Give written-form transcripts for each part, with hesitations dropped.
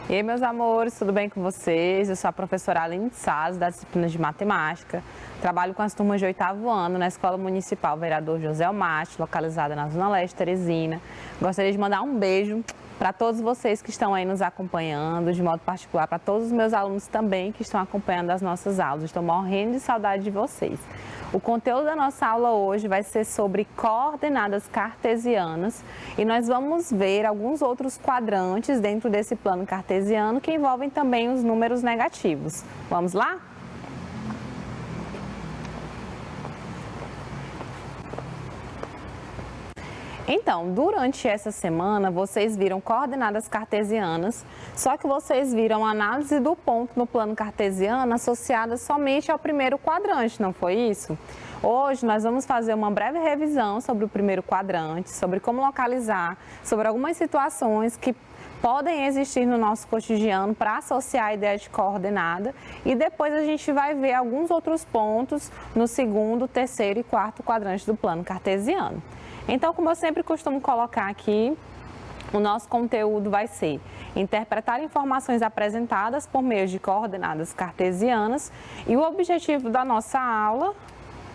E aí, meus amores, tudo bem com vocês? Eu sou a professora Aline Saz, da disciplina de Matemática. Trabalho com as turmas de 8º ano na Escola Municipal Vereador José Almaty, localizada na Zona Leste, Teresina. Gostaria de mandar um beijo para todos vocês que estão aí nos acompanhando, de modo particular para todos os meus alunos também que estão acompanhando as nossas aulas. Estou morrendo de saudade de vocês. O conteúdo da nossa aula hoje vai ser sobre coordenadas cartesianas e nós vamos ver alguns outros quadrantes dentro desse plano cartesiano que envolvem também os números negativos. Vamos lá? Então, durante essa semana, vocês viram coordenadas cartesianas, só que vocês viram a análise do ponto no plano cartesiano associada somente ao primeiro quadrante, não foi isso? Hoje nós vamos fazer uma breve revisão sobre o primeiro quadrante, sobre como localizar, sobre algumas situações que podem existir no nosso cotidiano para associar a ideia de coordenada e depois a gente vai ver alguns outros pontos no segundo, terceiro e quarto quadrante do plano cartesiano. Então, como eu sempre costumo colocar aqui, o nosso conteúdo vai ser interpretar informações apresentadas por meio de coordenadas cartesianas e o objetivo da nossa aula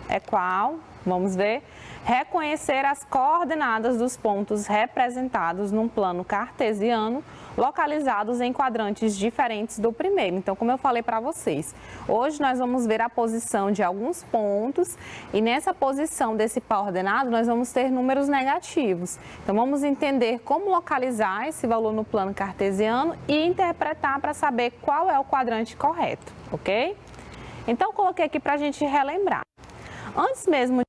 é qual? Vamos ver. Reconhecer as coordenadas dos pontos representados num plano cartesiano, localizados em quadrantes diferentes do primeiro. Então, como eu falei para vocês, hoje nós vamos ver a posição de alguns pontos e nessa posição desse pau ordenado nós vamos ter números negativos. Então, vamos entender como localizar esse valor no plano cartesiano e interpretar para saber qual é o quadrante correto, ok? Então, coloquei aqui para a gente relembrar. Antes mesmo de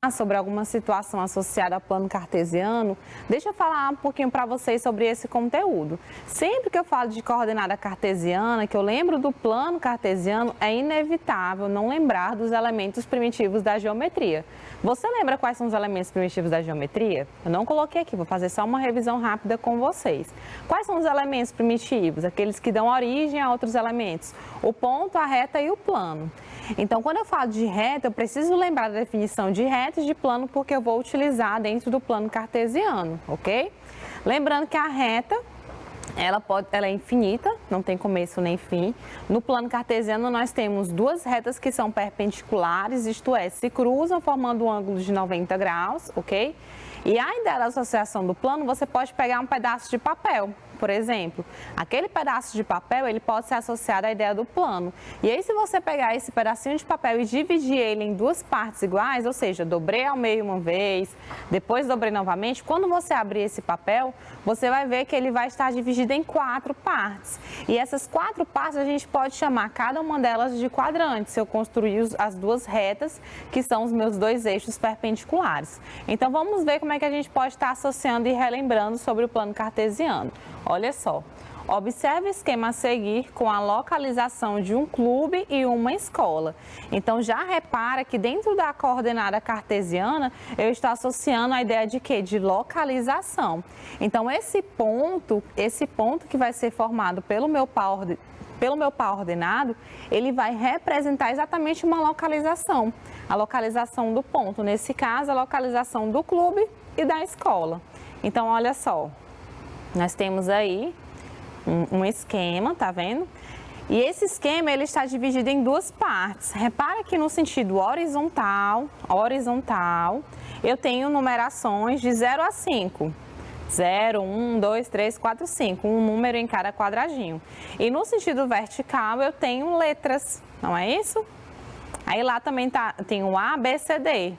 falar sobre alguma situação associada ao plano cartesiano, deixa eu falar um pouquinho para vocês sobre esse conteúdo. Sempre que eu falo de coordenada cartesiana, que eu lembro do plano cartesiano, é inevitável não lembrar dos elementos primitivos da geometria. Você lembra quais são os elementos primitivos da geometria? Eu não coloquei aqui, vou fazer só uma revisão rápida com vocês. Quais são os elementos primitivos? Aqueles que dão origem a outros elementos. O ponto, a reta e o plano. Então, quando eu falo de reta, eu preciso lembrar da definição de reta e de plano, porque eu vou utilizar dentro do plano cartesiano, ok? Lembrando que a reta, ela é infinita, não tem começo nem fim. No plano cartesiano, nós temos duas retas que são perpendiculares, isto é, se cruzam formando um ângulo de 90 graus, ok? E a ideia da associação do plano, você pode pegar um pedaço de papel, por exemplo. Aquele pedaço de papel, ele pode ser associado à ideia do plano. E aí, se você pegar esse pedacinho de papel e dividir ele em duas partes iguais, ou seja, dobrei ao meio uma vez, depois dobrei novamente, quando você abrir esse papel, você vai ver que ele vai estar dividido em 4 partes. E essas 4 partes a gente pode chamar cada uma delas de quadrante, se eu construir as duas retas, que são os meus dois eixos perpendiculares. Então, vamos ver como é que a gente pode estar associando e relembrando sobre o plano cartesiano. Olha só, observe o esquema a seguir com a localização de um clube e uma escola. Então, já repara que dentro da coordenada cartesiana, eu estou associando a ideia de quê? De localização. Então, esse ponto que vai ser formado pelo meu pau ordenado, ele vai representar exatamente uma localização. A localização do ponto, nesse caso, a localização do clube e da escola. Então, olha só. Nós temos aí um esquema, tá vendo? E esse esquema, ele está dividido em duas partes. Repara que no sentido horizontal, eu tenho numerações de 0 a 5. 0, 1, 2, 3, 4, 5, um número em cada quadradinho. E no sentido vertical, eu tenho letras, não é isso? Aí lá também tem o A, B, C, D.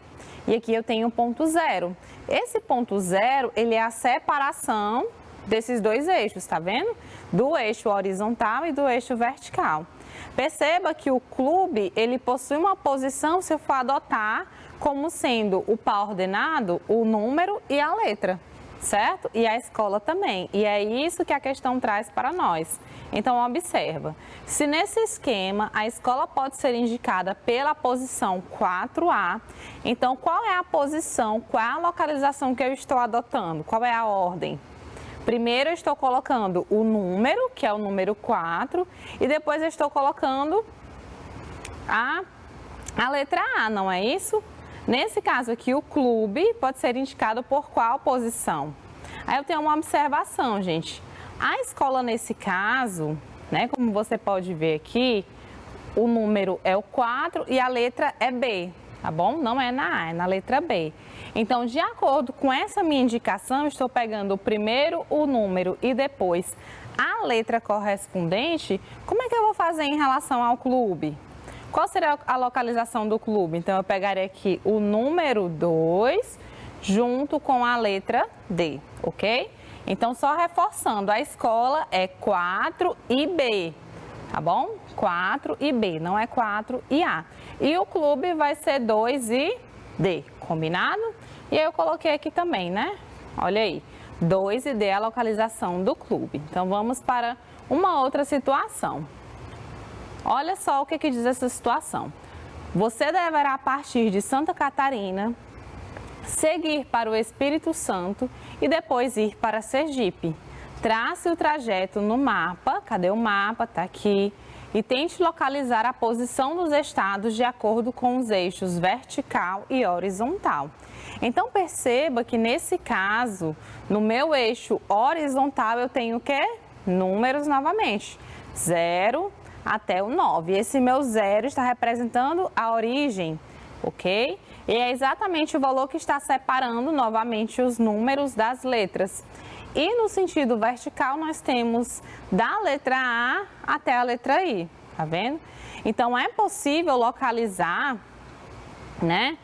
E aqui eu tenho o ponto 0. Esse ponto 0, ele é a separação desses dois eixos, tá vendo? Do eixo horizontal e do eixo vertical. Perceba que o clube, ele possui uma posição, se eu for adotar, como sendo o pau ordenado, o número e a letra, certo? E a escola também. E é isso que a questão traz para nós. Então, observa. Se nesse esquema a escola pode ser indicada pela posição 4A, então qual é a posição, qual é a localização que eu estou adotando? Qual é a ordem? Primeiro eu estou colocando o número, que é o número 4, e depois eu estou colocando a letra A, não é isso? Nesse caso aqui, o clube pode ser indicado por qual posição? Aí eu tenho uma observação, gente. A escola, nesse caso, né, como você pode ver aqui, o número é o 4 e a letra é B, tá bom? Não é na A, é na letra B. Então, de acordo com essa minha indicação, eu estou pegando primeiro o número e depois a letra correspondente. Como é que eu vou fazer em relação ao clube? Qual seria a localização do clube? Então, eu pegaria aqui o número 2 junto com a letra D, ok? Então, só reforçando, a escola é 4 e B, tá bom? 4 e B, não é 4 e A. E o clube vai ser 2 e D, combinado? E aí eu coloquei aqui também, né? Olha aí, 2 e D é a localização do clube. Então, vamos para uma outra situação. Olha só o que diz essa situação. Você deverá partir de Santa Catarina, seguir para o Espírito Santo e depois ir para Sergipe. Trace o trajeto no mapa, cadê o mapa? Tá aqui. E tente localizar a posição dos estados de acordo com os eixos vertical e horizontal. Então perceba que nesse caso, no meu eixo horizontal eu tenho o quê? Números novamente, 0 até o 9. Esse meu 0 está representando a origem, ok? E é exatamente o valor que está separando novamente os números das letras. E no sentido vertical nós temos da letra A até a letra I, tá vendo? Então é possível localizar, né,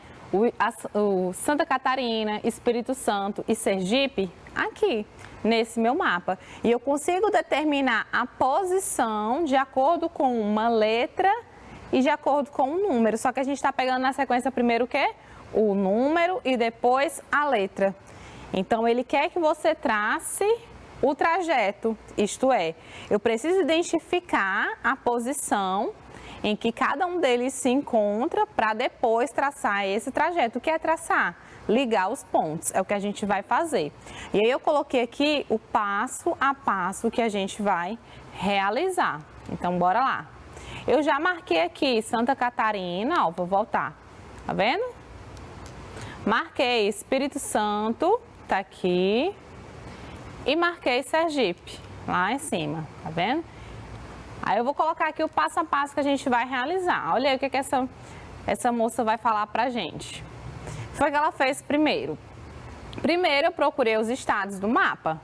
o Santa Catarina, Espírito Santo e Sergipe aqui nesse meu mapa. E eu consigo determinar a posição de acordo com uma letra e de acordo com um número. Só que a gente está pegando na sequência primeiro o quê? O número e depois a letra. Então, ele quer que você trace o trajeto, isto é, eu preciso identificar a posição em que cada um deles se encontra para depois traçar esse trajeto. O que é traçar? Ligar os pontos, é o que a gente vai fazer. E aí eu coloquei aqui o passo a passo que a gente vai realizar. Então, bora lá. Eu já marquei aqui Santa Catarina, ó, vou voltar, tá vendo? Marquei Espírito Santo, tá aqui, e marquei Sergipe, lá em cima, tá vendo? Aí eu vou colocar aqui o passo a passo que a gente vai realizar. Olha aí o que essa moça vai falar pra gente. Foi que ela fez primeiro. Primeiro eu procurei os estados do mapa.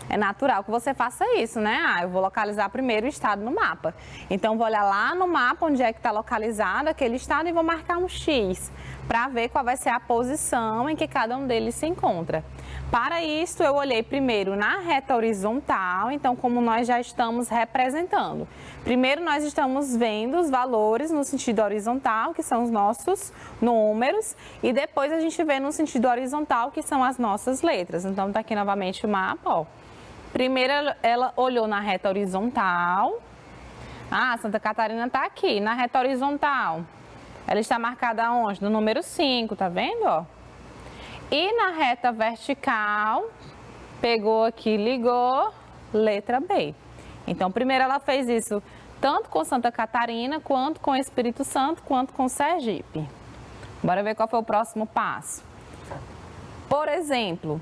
É natural que você faça isso, né? Ah, eu vou localizar primeiro o estado no mapa. Então, vou olhar lá no mapa onde é que está localizado aquele estado e vou marcar um X para ver qual vai ser a posição em que cada um deles se encontra. Para isso, eu olhei primeiro na reta horizontal, então, como nós já estamos representando. Primeiro, nós estamos vendo os valores no sentido horizontal, que são os nossos números, e depois a gente vê no sentido horizontal, que são as nossas letras. Então, tá aqui novamente o mapa, ó. Primeiro, ela olhou na reta horizontal. Ah, Santa Catarina está aqui, na reta horizontal. Ela está marcada onde? No número 5, tá vendo, ó? E na reta vertical, pegou aqui, ligou, letra B. Então, primeiro ela fez isso tanto com Santa Catarina, quanto com Espírito Santo, quanto com Sergipe. Bora ver qual foi o próximo passo. Por exemplo,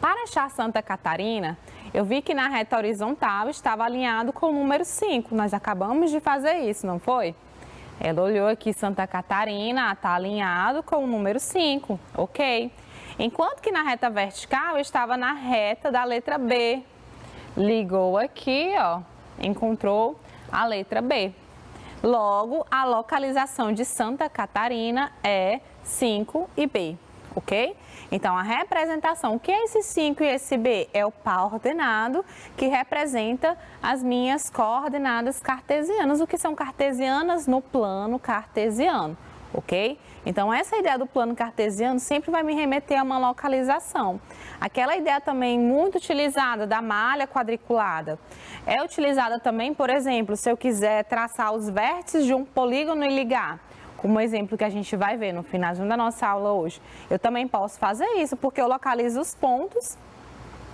para achar Santa Catarina, eu vi que na reta horizontal estava alinhado com o número 5. Nós acabamos de fazer isso, não foi? Ela olhou aqui Santa Catarina, está alinhado com o número 5, ok? Enquanto que na reta vertical eu estava na reta da letra B. Ligou aqui, ó, encontrou a letra B. Logo, a localização de Santa Catarina é 5 e B. Ok? Então, a representação, o que é esse 5 e esse B? É o par ordenado que representa as minhas coordenadas cartesianas. O que são cartesianas no plano cartesiano, ok? Então, essa ideia do plano cartesiano sempre vai me remeter a uma localização. Aquela ideia também muito utilizada da malha quadriculada é utilizada também, por exemplo, se eu quiser traçar os vértices de um polígono e ligar. Como exemplo que a gente vai ver no finalzinho da nossa aula hoje. Eu também posso fazer isso, porque eu localizo os pontos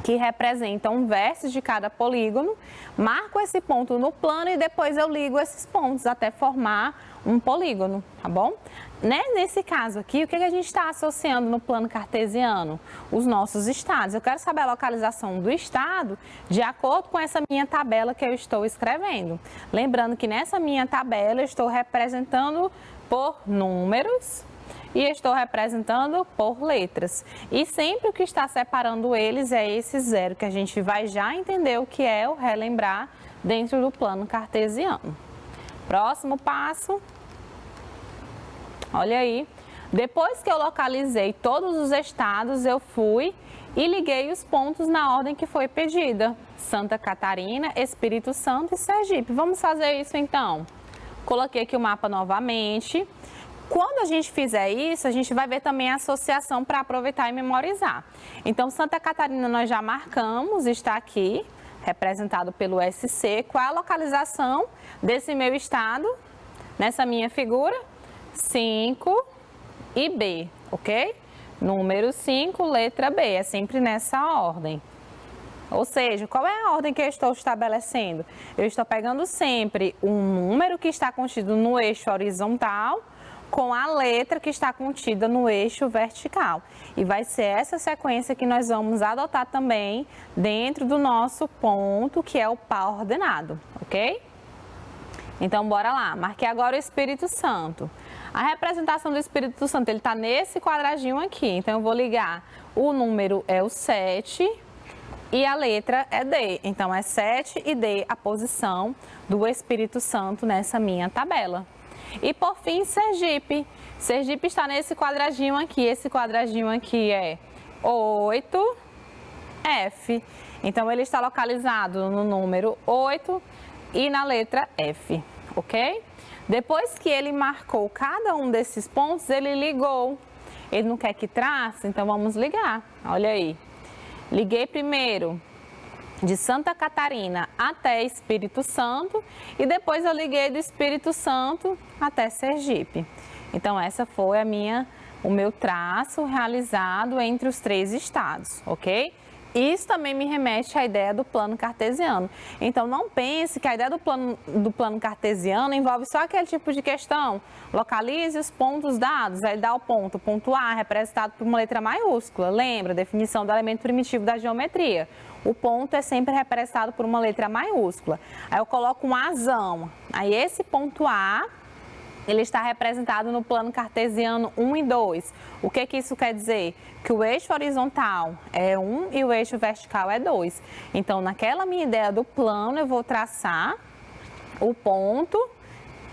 que representam um vértice de cada polígono, marco esse ponto no plano e depois eu ligo esses pontos até formar um polígono, tá bom? Nesse caso aqui, o que a gente está associando no plano cartesiano? Os nossos estados. Eu quero saber a localização do estado de acordo com essa minha tabela que eu estou escrevendo. Lembrando que nessa minha tabela eu estou representando por números e estou representando por letras. E sempre o que está separando eles é esse zero, que a gente vai já entender o que é o relembrar dentro do plano cartesiano. Próximo passo. Olha aí. Depois que eu localizei todos os estados, eu fui e liguei os pontos na ordem que foi pedida. Santa Catarina, Espírito Santo e Sergipe. Vamos fazer isso então. Coloquei aqui o mapa novamente. Quando a gente fizer isso, a gente vai ver também a associação para aproveitar e memorizar. Então, Santa Catarina nós já marcamos, está aqui, representado pelo SC. Qual é a localização desse meu estado? Nessa minha figura, 5 e B, ok? Número 5, letra B, é sempre nessa ordem. Ou seja, qual é a ordem que eu estou estabelecendo? Eu estou pegando sempre um número que está contido no eixo horizontal com a letra que está contida no eixo vertical. E vai ser essa sequência que nós vamos adotar também dentro do nosso ponto, que é o par ordenado, ok? Então, bora lá. Marquei agora o Espírito Santo. A representação do Espírito Santo, ele está nesse quadradinho aqui. Então, eu vou ligar. O número é o 7 e a letra é D. Então, é 7 e D a posição do Espírito Santo nessa minha tabela. E por fim, Sergipe. Sergipe está nesse quadradinho aqui. Esse quadradinho aqui é 8F. Então, ele está localizado no número 8 e na letra F, ok? Depois que ele marcou cada um desses pontos, ele ligou. Ele não quer que trace, então vamos ligar. Olha aí. Liguei primeiro de Santa Catarina até Espírito Santo e depois eu liguei do Espírito Santo até Sergipe. Então essa foi o meu traço realizado entre os 3 estados, ok? Isso também me remete à ideia do plano cartesiano. Então não pense que a ideia do plano cartesiano envolve só aquele tipo de questão. Localize os pontos dados, aí dá o ponto A representado por uma letra maiúscula. Lembra, definição do elemento primitivo da geometria. O ponto é sempre representado por uma letra maiúscula. Aí eu coloco um Azão. Aí esse ponto A, ele está representado no plano cartesiano 1 e 2. O que isso quer dizer? Que o eixo horizontal é 1 e o eixo vertical é 2. Então, naquela minha ideia do plano, eu vou traçar o ponto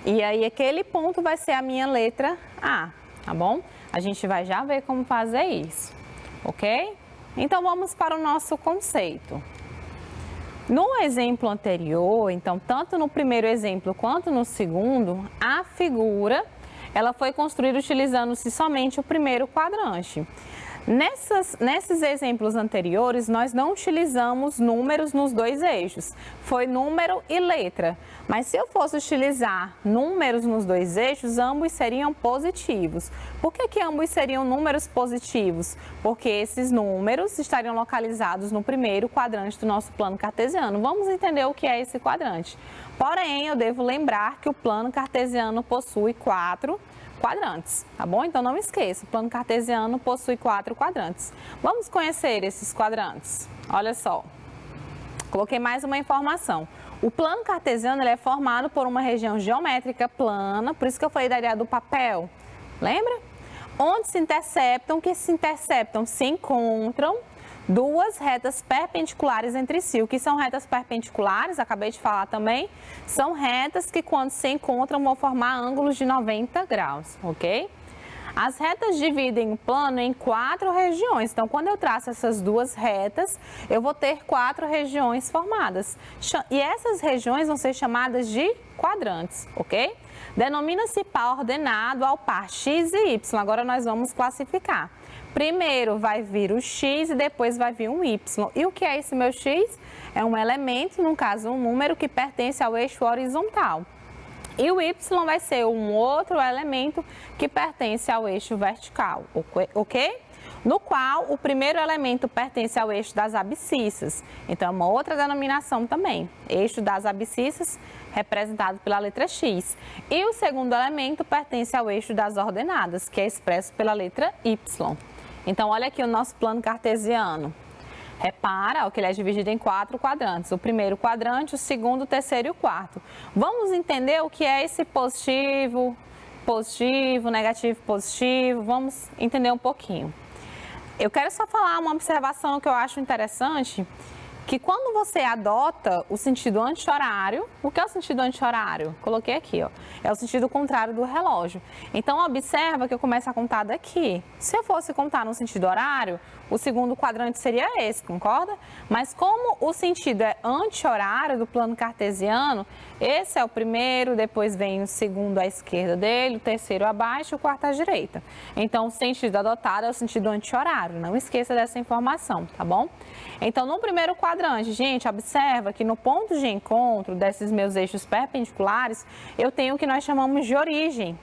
e aí aquele ponto vai ser a minha letra A, tá bom? A gente vai já ver como fazer isso, ok? Então, vamos para o nosso conceito. No exemplo anterior, então, tanto no primeiro exemplo quanto no segundo, a figura, ela foi construída utilizando-se somente o primeiro quadrante. Nesses exemplos anteriores, nós não utilizamos números nos 2 eixos, foi número e letra. Mas se eu fosse utilizar números nos 2 eixos, ambos seriam positivos. Por que ambos seriam números positivos? Porque esses números estariam localizados no primeiro quadrante do nosso plano cartesiano. Vamos entender o que é esse quadrante. Porém, eu devo lembrar que o plano cartesiano possui 4 quadrantes, tá bom? Então não esqueça, o plano cartesiano possui 4 quadrantes. Vamos conhecer esses quadrantes. Olha só, coloquei mais uma informação. O plano cartesiano ele é formado por uma região geométrica plana, por isso que eu falei da ideia do papel, lembra? Onde se interceptam, se encontram 2 retas perpendiculares entre si. O que são retas perpendiculares? Acabei de falar também. São retas que quando se encontram vão formar ângulos de 90 graus, ok? As retas dividem o plano em 4 regiões. Então, quando eu traço essas 2 retas, eu vou ter 4 regiões formadas. E essas regiões vão ser chamadas de quadrantes, ok? Denomina-se par ordenado ao par x e y. Agora nós vamos classificar. Primeiro vai vir o x e depois vai vir um y. E o que é esse meu x? É um elemento, no caso um número, que pertence ao eixo horizontal. E o y vai ser um outro elemento que pertence ao eixo vertical, ok? no qual o primeiro elemento pertence ao eixo das abscissas. Então, é uma outra denominação também, eixo das abscissas, representado pela letra X. E o segundo elemento pertence ao eixo das ordenadas, que é expresso pela letra Y. Então, olha aqui o nosso plano cartesiano. Repara ó, que ele é dividido em 4 quadrantes. O primeiro quadrante, o segundo, o terceiro e o quarto. Vamos entender o que é esse positivo, positivo, negativo, positivo. Vamos entender um pouquinho. Eu quero só falar uma observação que eu acho interessante, que quando você adota o sentido anti-horário, o que é o sentido anti-horário? Coloquei aqui, ó. É o sentido contrário do relógio. Então, observa que eu começo a contar daqui. Se eu fosse contar no sentido horário, o segundo quadrante seria esse, concorda? Mas como o sentido é anti-horário do plano cartesiano, esse é o primeiro, depois vem o segundo à esquerda dele, o terceiro abaixo e o quarto à direita. Então, o sentido adotado é o sentido anti-horário. Não esqueça dessa informação, tá bom? Então, no primeiro quadrante, gente, observa que no ponto de encontro desses meus eixos perpendiculares, eu tenho o que nós chamamos de origem.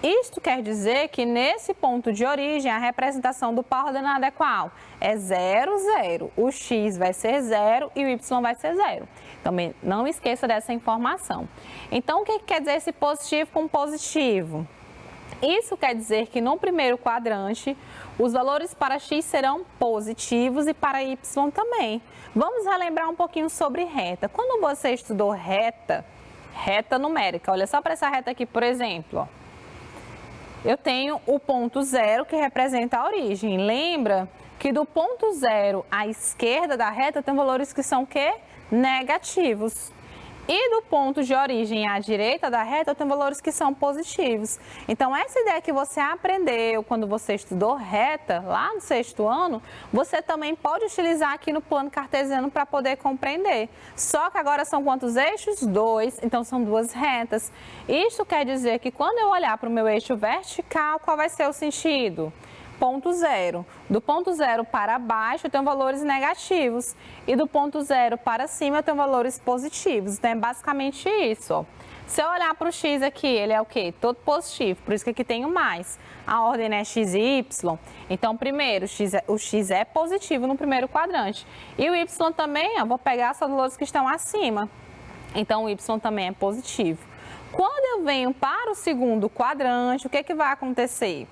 Isto quer dizer que nesse ponto de origem, a representação do par ordenado é qual? É 0, 0. O x vai ser 0 e o y vai ser 0. Também não esqueça dessa informação. Então, o que quer dizer esse positivo com positivo? Isso quer dizer que no primeiro quadrante, os valores para x serão positivos e para y também. Vamos relembrar um pouquinho sobre reta. Quando você estudou reta numérica, olha só para essa reta aqui, por exemplo, ó. Eu tenho o ponto 0 que representa a origem. Lembra que do ponto 0 à esquerda da reta tem valores que são o quê? Negativos. E do ponto de origem à direita da reta, eu tenho valores que são positivos. Então, essa ideia que você aprendeu quando você estudou reta, lá no 6º ano, você também pode utilizar aqui no plano cartesiano para poder compreender. Só que agora são quantos eixos? 2, então são 2 retas. Isso quer dizer que quando eu olhar para o meu eixo vertical, qual vai ser o sentido? Ponto 0. Do ponto 0 para baixo eu tenho valores negativos e do ponto 0 para cima eu tenho valores positivos. Então é basicamente isso, ó. Se eu olhar para o x aqui, ele é o quê? Todo positivo, por isso que aqui tenho mais. A ordem é x e y. Então, primeiro, o x é positivo no primeiro quadrante. E o y também, ó, vou pegar os valores que estão acima. Então, o y também é positivo. Quando eu venho para o segundo quadrante, o que vai acontecer?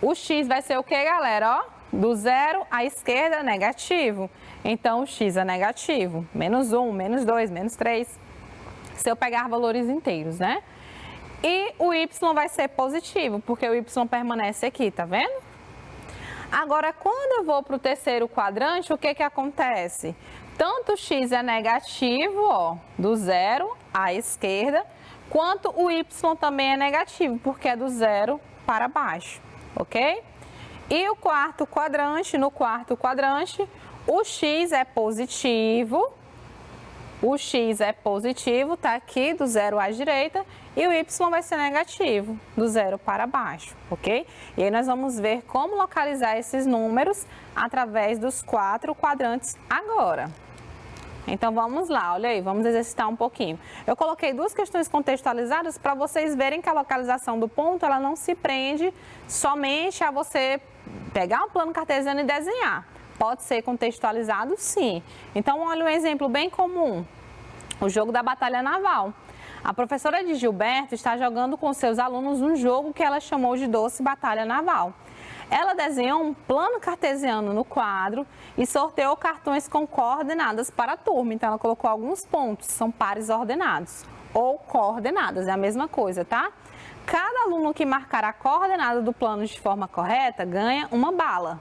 O x vai ser o que, galera? Ó, do 0 à esquerda, negativo. Então, o x é negativo. Menos 1, menos 2, menos 3. Se eu pegar valores inteiros, né? E o y vai ser positivo, porque o y permanece aqui, tá vendo? Agora, quando eu vou para o terceiro quadrante, o que acontece? Tanto o x é negativo, ó, do 0 à esquerda, quanto o y também é negativo, porque é do 0 para baixo. Ok? E o quarto quadrante, no quarto quadrante, o x é positivo, tá aqui do 0 à direita, e o y vai ser negativo, do 0 para baixo, ok? E aí nós vamos ver como localizar esses números através dos 4 quadrantes agora. Então, vamos lá, olha aí, vamos exercitar um pouquinho. Eu coloquei 2 questões contextualizadas para vocês verem que a localização do ponto, ela não se prende somente a você pegar um plano cartesiano e desenhar. Pode ser contextualizado, sim. Então, olha um exemplo bem comum, o jogo da batalha naval. A professora de Gilberto está jogando com seus alunos um jogo que ela chamou de Doce Batalha Naval. Ela desenhou um plano cartesiano no quadro e sorteou cartões com coordenadas para a turma. Então, ela colocou alguns pontos, são pares ordenados ou coordenadas, é a mesma coisa, tá? Cada aluno que marcar a coordenada do plano de forma correta ganha uma bala.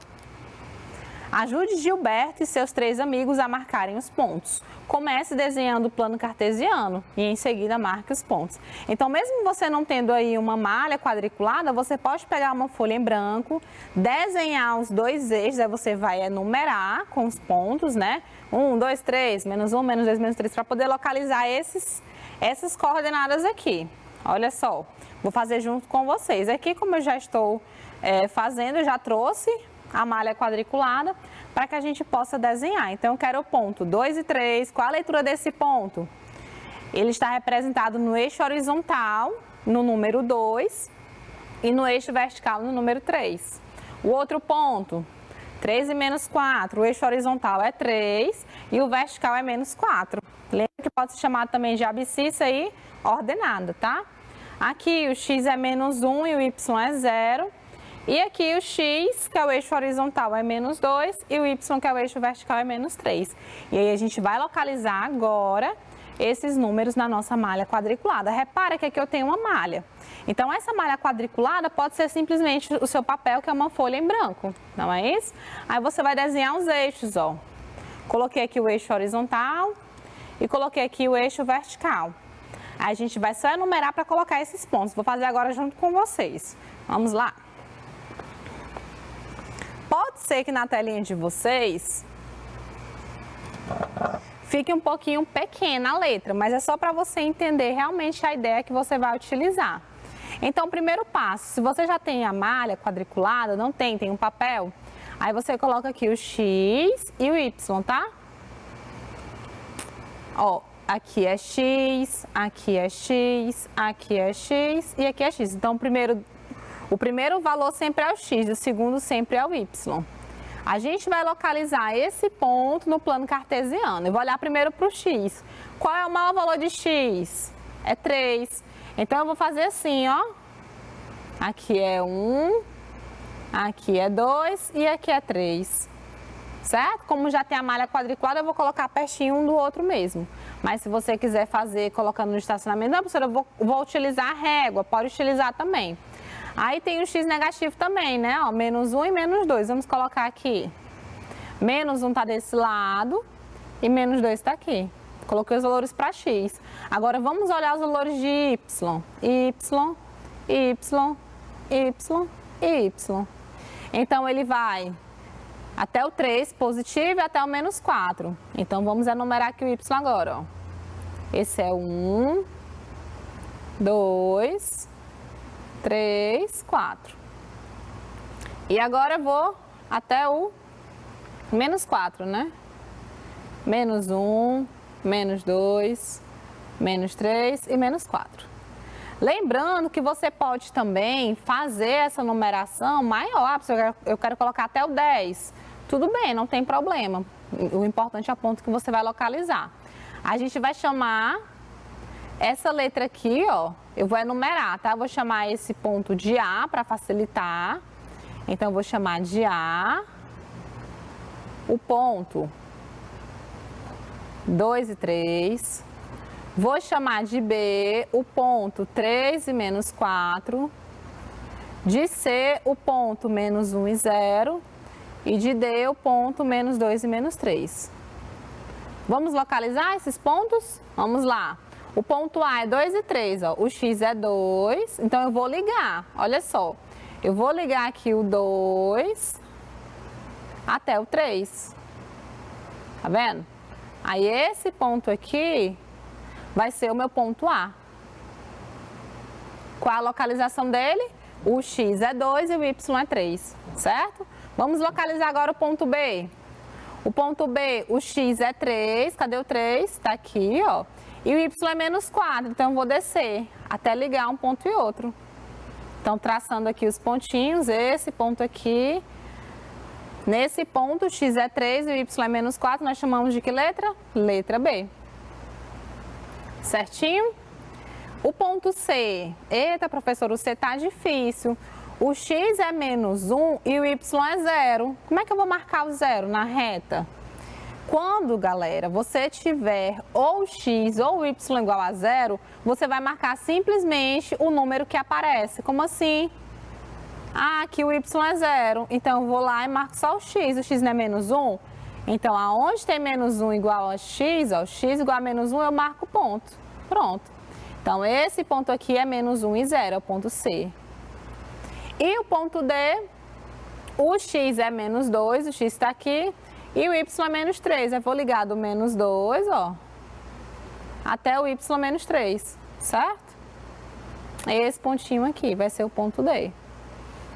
Ajude Gilberto e seus 3 amigos a marcarem os pontos. Comece desenhando o plano cartesiano e em seguida marque os pontos. Então, mesmo você não tendo aí uma malha quadriculada, você pode pegar uma folha em branco, desenhar os 2 eixos, aí você vai enumerar com os pontos, né? 1, 2, 3, menos 1, menos 2, menos 3, para poder localizar essas coordenadas aqui. Olha só, vou fazer junto com vocês. Aqui, como eu já estou fazendo, eu já trouxe a malha quadriculada para que a gente possa desenhar. Então, eu quero o ponto 2 e 3. Qual a leitura desse ponto? Ele está representado no eixo horizontal, no número 2, e no eixo vertical, no número 3. O outro ponto, 3 e menos 4, o eixo horizontal é 3 e o vertical é menos 4. Lembra que pode ser chamado também de abscissa e ordenada, tá? Aqui o x é menos 1 e o y é 0. E aqui o x, que é o eixo horizontal, é menos 2 e o y, que é o eixo vertical, é menos 3. E aí a gente vai localizar agora esses números na nossa malha quadriculada. Repara que aqui eu tenho uma malha. Então, essa malha quadriculada pode ser simplesmente o seu papel, que é uma folha em branco, não é isso? Aí você vai desenhar os eixos, ó. Coloquei aqui o eixo horizontal e coloquei aqui o eixo vertical. Aí a gente vai só enumerar para colocar esses pontos. Vou fazer agora junto com vocês. Vamos lá. Pode ser que na telinha de vocês fique um pouquinho pequena a letra, mas é só para você entender realmente a ideia que você vai utilizar. Então, primeiro passo, se você já tem a malha quadriculada, não tem um papel, aí você coloca aqui o X e o Y, tá? Ó, aqui é X, aqui é X, aqui é X e aqui é X. Então, o primeiro valor sempre é o X, o segundo sempre é o Y. A gente vai localizar esse ponto no plano cartesiano. Eu vou olhar primeiro para o X. Qual é o maior valor de X? É 3. Então, eu vou fazer assim, ó. Aqui é 1, aqui é 2 e aqui é 3. Certo? Como já tem a malha quadriculada, eu vou colocar pertinho um do outro mesmo. Mas se você quiser fazer colocando no estacionamento, não, professora, eu vou utilizar a régua, pode utilizar também. Aí tem o x negativo também, né? Ó, menos 1 e menos 2. Vamos colocar aqui. Menos 1 está desse lado e menos 2 está aqui. Coloquei os valores para x. Agora vamos olhar os valores de y. Y, y, y e y. Então ele vai até o 3 positivo e até o menos 4. Então vamos enumerar aqui o y agora, ó. Esse é 1, 2, 3, 4. E agora eu vou até o menos 4, né? Menos 1, menos 2, menos 3 e menos 4. Lembrando que você pode também fazer essa numeração maior. Eu quero colocar até o 10. Tudo bem, não tem problema. O importante é o ponto que você vai localizar. A gente vai chamar essa letra aqui, ó. Eu vou enumerar, tá? Eu vou chamar esse ponto de A para facilitar. Então, eu vou chamar de A o ponto 2 e 3. Vou chamar de B o ponto 3 e menos 4. De C o ponto menos 1 e 0. E de D o ponto menos 2 e menos 3. Vamos localizar esses pontos? Vamos lá. O ponto A é 2 e 3, ó. O X é 2, então eu vou ligar, olha só. Eu vou ligar aqui o 2 até o 3. Tá vendo? Aí esse ponto aqui vai ser o meu ponto A. Qual a localização dele? O X é 2 e o Y é 3, certo? Vamos localizar agora o ponto B. O ponto B, o X é 3, cadê o 3? Tá aqui, ó. E o Y é menos 4, então eu vou descer até ligar um ponto e outro. Então, traçando aqui os pontinhos, esse ponto aqui. Nesse ponto, o X é 3 e o Y é menos 4, nós chamamos de que letra? Letra B. Certinho? O ponto C. Eita, professor, o C tá difícil. O X é menos 1 e o Y é 0. Como é que eu vou marcar o 0 na reta? Quando, galera, você tiver ou x ou y igual a 0, você vai marcar simplesmente o número que aparece. Como assim? Ah, aqui o y é 0. Então, eu vou lá e marco só o x. O x não é menos 1? Então, aonde tem menos 1 igual a x, ó, x igual a menos 1, eu marco ponto. Pronto. Então, esse ponto aqui é menos 1 e 0, é o ponto C. E o ponto D, o x é menos 2, o x está aqui. E o y é menos 3, eu vou ligar do menos 2, ó, até o y menos 3, certo? Esse pontinho aqui vai ser o ponto D.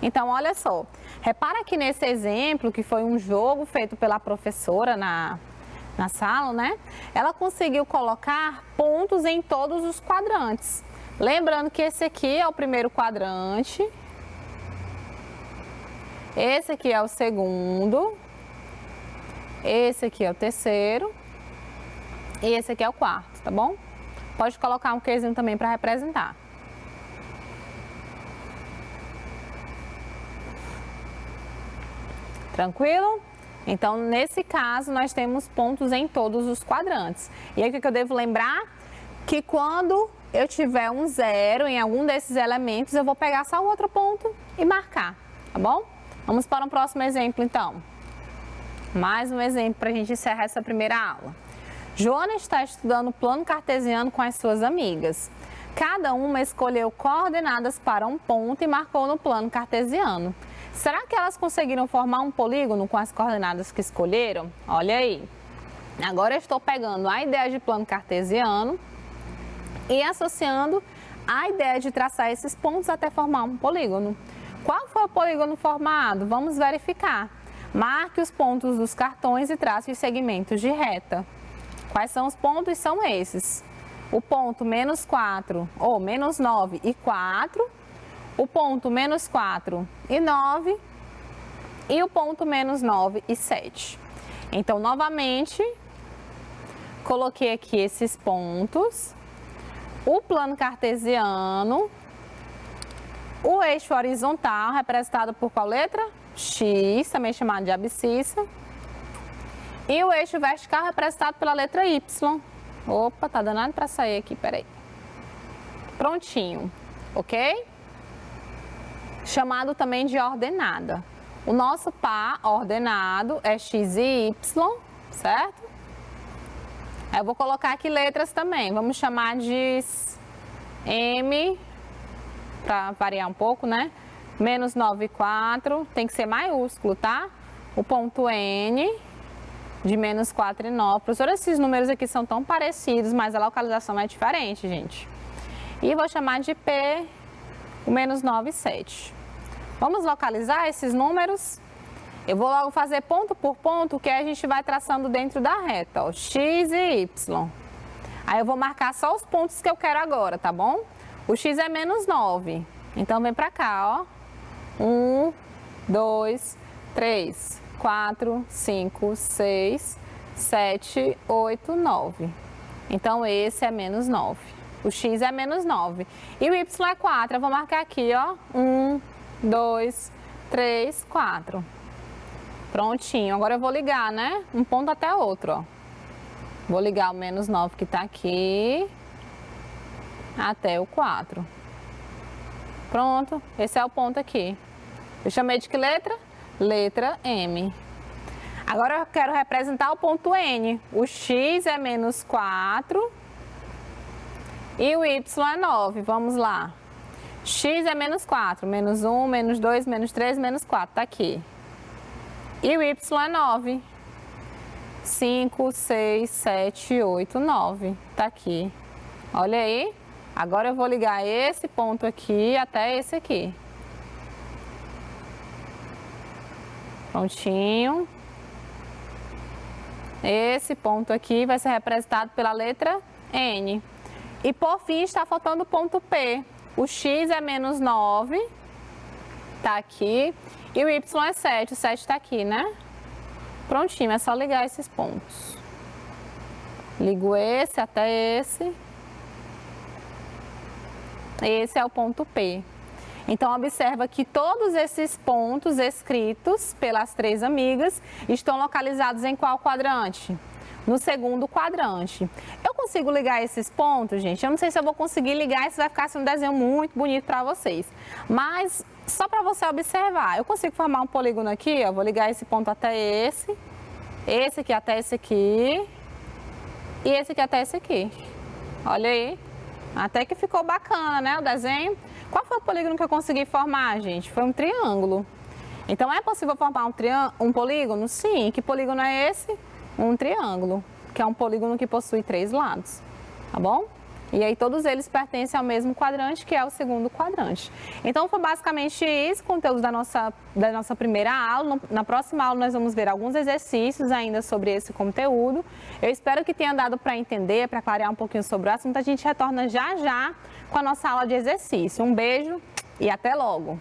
Então, olha só, repara que nesse exemplo, que foi um jogo feito pela professora na sala, né? Ela conseguiu colocar pontos em todos os quadrantes. Lembrando que esse aqui é o primeiro quadrante. Esse aqui é o segundo. Esse aqui é o terceiro. E esse aqui é o quarto, tá bom? Pode colocar um queijinho também para representar. Tranquilo? Então, nesse caso, nós temos pontos em todos os quadrantes. E aí, o que eu devo lembrar? Que quando eu tiver um zero em algum desses elementos, eu vou pegar só o outro ponto e marcar, tá bom? Vamos para um próximo exemplo, então. Mais um exemplo para a gente encerrar essa primeira aula. Joana está estudando o plano cartesiano com as suas amigas. Cada uma escolheu coordenadas para um ponto e marcou no plano cartesiano. Será que elas conseguiram formar um polígono com as coordenadas que escolheram? Olha aí. Agora eu estou pegando a ideia de plano cartesiano e associando a ideia de traçar esses pontos até formar um polígono. Qual foi o polígono formado? Vamos verificar. Marque os pontos dos cartões e trace os segmentos de reta. Quais são os pontos? São esses. O ponto menos 4, ou menos 9 e 4. O ponto menos 4 e 9. E o ponto menos 9 e 7. Então, novamente, coloquei aqui esses pontos. O plano cartesiano. O eixo horizontal, representado por qual letra? X, também chamado de abscissa. E o eixo vertical, representado pela letra Y. Opa, tá danado para sair aqui, peraí. Prontinho, ok? Chamado também de ordenada. O nosso par ordenado é X e Y, certo? Eu vou colocar aqui letras também. Vamos chamar de M, para variar um pouco, né? Menos 9 e 4, tem que ser maiúsculo, tá? O ponto N, de menos 4 e 9. Professora, esses números aqui são tão parecidos, mas a localização é diferente, gente. E vou chamar de P, o menos 9 e 7. Vamos localizar esses números? Eu vou logo fazer ponto por ponto, que a gente vai traçando dentro da reta, ó, X e Y. Aí eu vou marcar só os pontos que eu quero agora, tá bom? O X é menos 9, então vem pra cá, ó. 1, 2, 3, 4, 5, 6, 7, 8, 9. Então, esse é menos 9. O X é menos 9. E o Y é 4. Eu vou marcar aqui, ó. 1, 2, 3, 4. Prontinho. Agora eu vou ligar, né? Um ponto até outro, ó. Vou ligar o menos 9 que tá aqui até o 4. Pronto. Esse é o ponto aqui. Eu chamei de que letra? Letra M. Agora eu quero representar o ponto N. O X é menos 4 e o Y é 9. Vamos lá. X é menos 4. Menos 1, menos 2, menos 3, menos 4. Tá aqui. E o Y é 9. 5, 6, 7, 8, 9. Tá aqui. Olha aí. Agora eu vou ligar esse ponto aqui até esse aqui. Prontinho. Esse ponto aqui vai ser representado pela letra N. E por fim está faltando o ponto P. O X é menos 9. Tá aqui. E o Y é 7. O 7 tá aqui, né? Prontinho, é só ligar esses pontos. Ligo esse até esse. Esse é o ponto P. Então, observa que todos esses pontos escritos pelas três amigas estão localizados em qual quadrante? No segundo quadrante. Eu consigo ligar esses pontos, gente? Eu não sei se eu vou conseguir ligar, isso vai ficar assim, um desenho muito bonito para vocês. Mas, só para você observar, eu consigo formar um polígono aqui, ó, vou ligar esse ponto até esse aqui até esse aqui, e esse aqui até esse aqui. Olha aí. Até que ficou bacana, né, o desenho. Qual foi o polígono que eu consegui formar, gente? Foi um triângulo. Então, é possível formar um polígono? Sim. Que polígono é esse? Um triângulo, que é um polígono que possui 3 lados, tá bom? E aí, todos eles pertencem ao mesmo quadrante, que é o segundo quadrante. Então, foi basicamente isso, o conteúdo da nossa primeira aula. Na próxima aula, nós vamos ver alguns exercícios ainda sobre esse conteúdo. Eu espero que tenha dado para entender, para clarear um pouquinho sobre o assunto. A gente retorna já já com a nossa aula de exercício. Um beijo e até logo!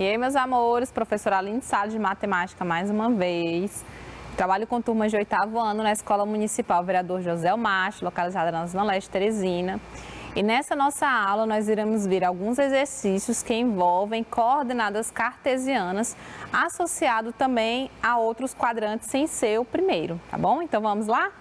E aí, meus amores, professora Aline Sá de Matemática mais uma vez. Trabalho com turmas de 8º ano na Escola Municipal Vereador José Macho, localizada na Zona Leste Teresina. E nessa nossa aula nós iremos ver alguns exercícios que envolvem coordenadas cartesianas, associado também a outros quadrantes sem ser o primeiro, tá bom? Então vamos lá?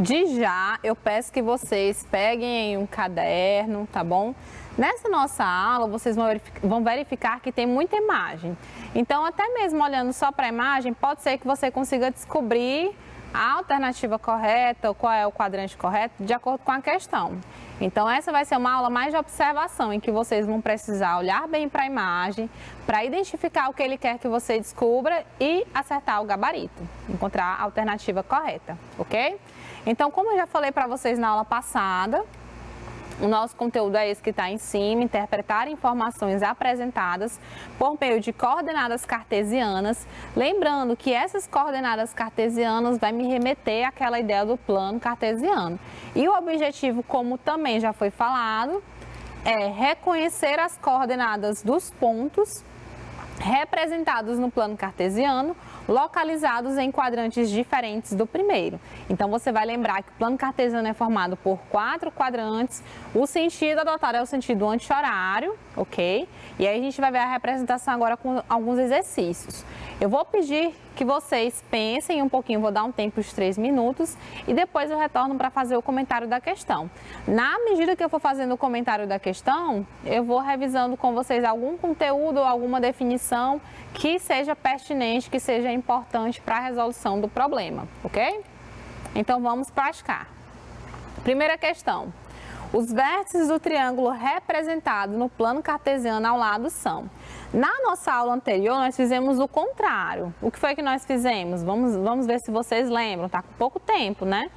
De já, eu peço que vocês peguem um caderno, tá bom? Nessa nossa aula, vocês vão verificar que tem muita imagem. Então, até mesmo olhando só para a imagem, pode ser que você consiga descobrir a alternativa correta, ou qual é o quadrante correto, de acordo com a questão. Então, essa vai ser uma aula mais de observação, em que vocês vão precisar olhar bem para a imagem, para identificar o que ele quer que você descubra e acertar o gabarito, encontrar a alternativa correta, ok? Então, como eu já falei para vocês na aula passada, o nosso conteúdo é esse que está em cima, interpretar informações apresentadas por meio de coordenadas cartesianas. Lembrando que essas coordenadas cartesianas vai me remeter àquela ideia do plano cartesiano. E o objetivo, como também já foi falado, é reconhecer as coordenadas dos pontos representados no plano cartesiano, localizados em quadrantes diferentes do primeiro. Então, você vai lembrar que o plano cartesiano é formado por 4 quadrantes, o sentido adotado é o sentido anti-horário, ok? E aí a gente vai ver a representação agora com alguns exercícios. Eu vou pedir que vocês pensem um pouquinho, vou dar um tempo de 3 minutos e depois eu retorno para fazer o comentário da questão. Na medida que eu for fazendo o comentário da questão, eu vou revisando com vocês algum conteúdo ou alguma definição que seja pertinente, que seja importante para a resolução do problema, ok? Então vamos praticar. Primeira questão. Os vértices do triângulo representado no plano cartesiano ao lado são. Na nossa aula anterior, nós fizemos o contrário. O que foi que nós fizemos? Vamos ver se vocês lembram, tá com pouco tempo, né?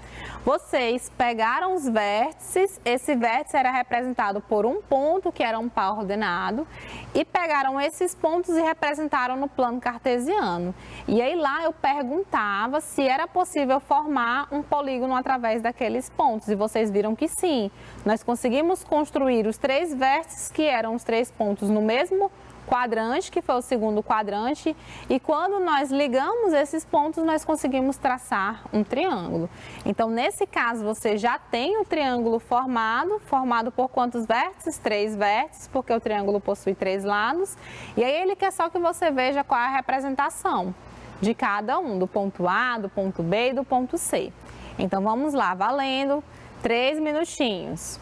Vocês pegaram os vértices, esse vértice era representado por um ponto, que era um par ordenado, e pegaram esses pontos e representaram no plano cartesiano. E aí lá eu perguntava se era possível formar um polígono através daqueles pontos, e vocês viram que sim. Nós conseguimos construir os 3 vértices, que eram os 3 pontos no mesmo quadrante, que foi o segundo quadrante, e quando nós ligamos esses pontos, nós conseguimos traçar um triângulo. Então, nesse caso, você já tem o triângulo formado por quantos vértices? 3 vértices, porque o triângulo possui 3 lados, e aí ele quer só que você veja qual é a representação de cada um, do ponto A, do ponto B e do ponto C. Então, vamos lá, valendo 3 minutinhos.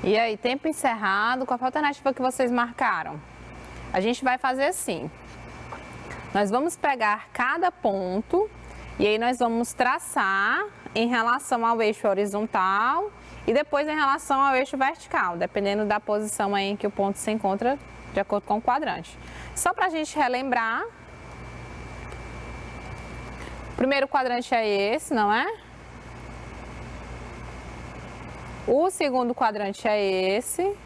E aí, tempo encerrado, qual foi a alternativa que vocês marcaram? A gente vai fazer assim. Nós vamos pegar cada ponto e aí nós vamos traçar em relação ao eixo horizontal e depois em relação ao eixo vertical, dependendo da posição aí em que o ponto se encontra de acordo com o quadrante. Só para a gente relembrar, o primeiro quadrante é esse, não é? O segundo quadrante é esse.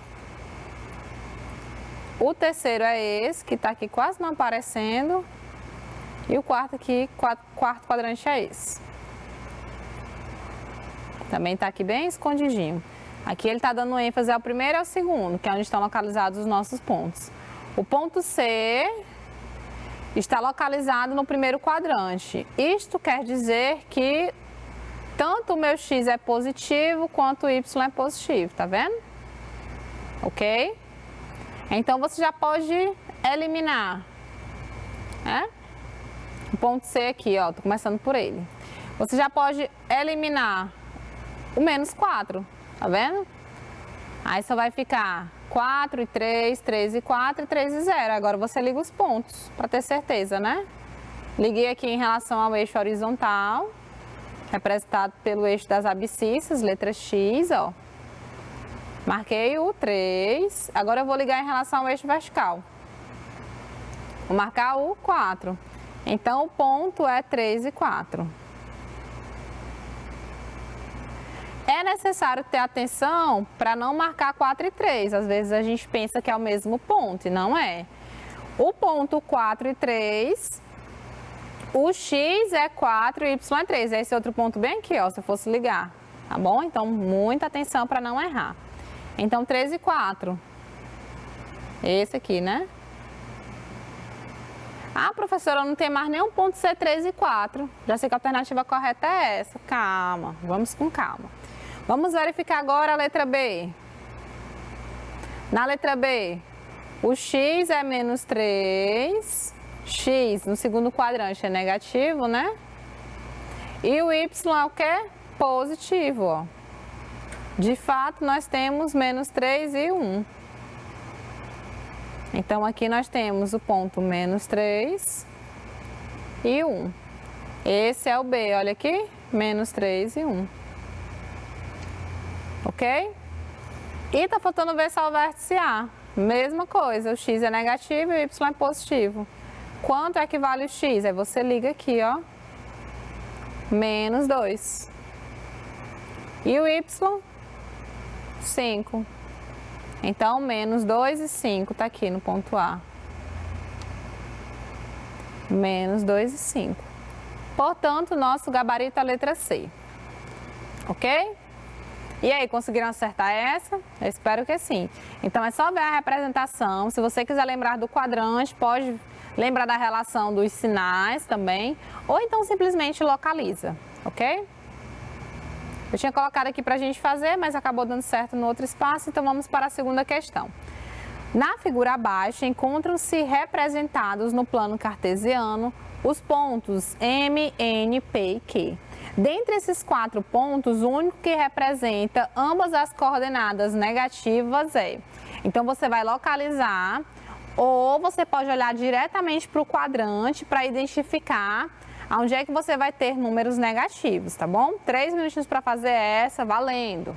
O terceiro é esse, que está aqui quase não aparecendo. E o quarto aqui, quarto quadrante é esse. Também está aqui bem escondidinho. Aqui ele está dando ênfase ao primeiro e ao segundo, que é onde estão localizados os nossos pontos. O ponto C está localizado no primeiro quadrante. Isto quer dizer que tanto o meu x é positivo quanto o y é positivo, tá vendo? Ok? Então você já pode eliminar, né? O ponto C aqui, ó, tô começando por ele. Você já pode eliminar o menos 4, tá vendo? Aí só vai ficar 4 e 3, 3 e 4 e 3 e 0. Agora você liga os pontos, para ter certeza, né? Liguei aqui em relação ao eixo horizontal, representado pelo eixo das abscissas, letra X, ó. Marquei o 3. Agora eu vou ligar em relação ao eixo vertical. Vou marcar o 4. Então o ponto é 3 e 4. É necessário ter atenção para não marcar 4 e 3. Às vezes a gente pensa que é o mesmo ponto e não é. O ponto 4 e 3, o x é 4 e y é 3. É esse outro ponto bem aqui, ó, se eu fosse ligar. Tá bom? Então, muita atenção para não errar. Então, 3 e 4. Esse aqui, né? Ah, professora, não tem mais nenhum ponto C, 3 e 4. Já sei que a alternativa correta é essa. Calma, vamos com calma. Vamos verificar agora a letra B. Na letra B, o x é menos 3. X no segundo quadrante é negativo, né? E o y é o quê? Positivo, ó. De fato, nós temos menos 3 e 1. Então, aqui nós temos o ponto menos 3 e 1. Esse é o B, olha aqui, menos 3 e 1. Ok? E tá faltando ver só o vértice A. Mesma coisa, o x é negativo e o y é positivo. Quanto é que vale o x? Aí você liga aqui, ó. Menos 2. E o y? 5. Então, menos 2 e 5 está aqui no ponto A. Menos 2 e 5. Portanto, nosso gabarito é a letra C. Ok? E aí, conseguiram acertar essa? Eu espero que sim. Então, é só ver a representação. Se você quiser lembrar do quadrante, pode lembrar da relação dos sinais também. Ou então, simplesmente localiza. Ok? Eu tinha colocado aqui para a gente fazer, mas acabou dando certo no outro espaço, então vamos para a segunda questão. Na figura abaixo, encontram-se representados no plano cartesiano os pontos M, N, P e Q. Dentre esses 4 pontos, o único que representa ambas as coordenadas negativas é. Então, você vai localizar ou você pode olhar diretamente para o quadrante para identificar onde é que você vai ter números negativos, tá bom? 3 minutinhos para fazer essa, valendo!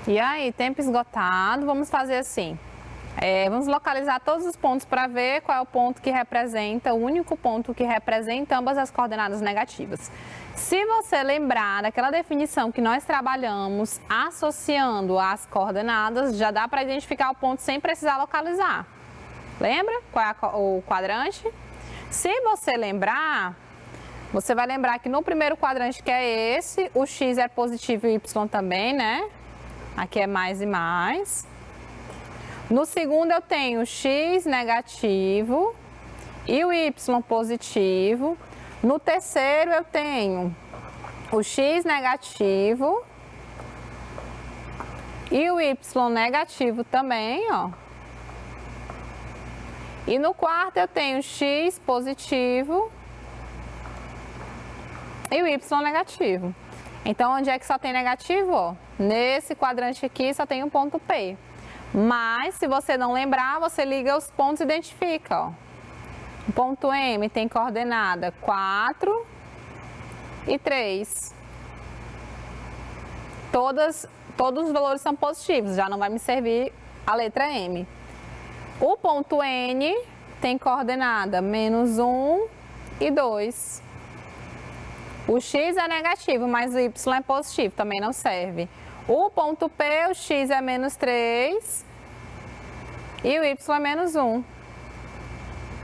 E aí, tempo esgotado, vamos fazer assim. Vamos localizar todos os pontos para ver qual é o ponto que representa, o único ponto que representa ambas as coordenadas negativas. Se você lembrar daquela definição que nós trabalhamos associando as coordenadas, já dá para identificar o ponto sem precisar localizar. Lembra qual é o quadrante? Se você lembrar, você vai lembrar que no primeiro quadrante, que é esse, o x é positivo e o y também, né? Aqui é mais e mais. No segundo eu tenho o x negativo e o y positivo. No terceiro eu tenho o x negativo e o y negativo também, ó. E no quarto eu tenho o x positivo e o y negativo. Então, onde é que só tem negativo? Ó, nesse quadrante aqui só tem um ponto P. Mas, se você não lembrar, você liga os pontos e identifica. Ó. O ponto M tem coordenada 4 e 3. Todos os valores são positivos, já não vai me servir a letra M. O ponto N tem coordenada -1 e 2. O x é negativo, mas o y é positivo, também não serve. O ponto P, o x é -3 e o y é -1.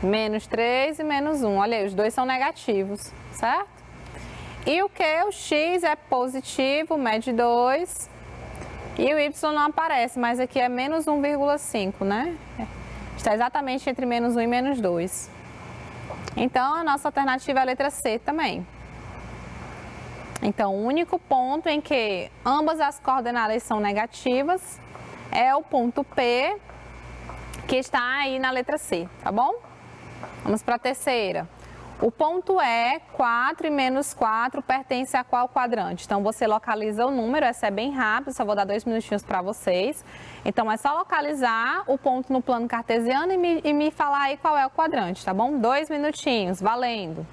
-3 e -1, olha aí, os dois são negativos, certo? E o que? O x é positivo, mede 2, e o y não aparece, mas aqui é -1,5, né? Está exatamente entre -1 e -2. Então, a nossa alternativa é a letra C também. Então, o único ponto em que ambas as coordenadas são negativas é o ponto P, que está aí na letra C, tá bom? Vamos para a terceira. O ponto E, 4 e -4, pertence a qual quadrante? Então, você localiza o número, essa é bem rápido, só vou dar 2 minutinhos para vocês. Então, é só localizar o ponto no plano cartesiano e me falar aí qual é o quadrante, tá bom? 2 minutinhos, valendo!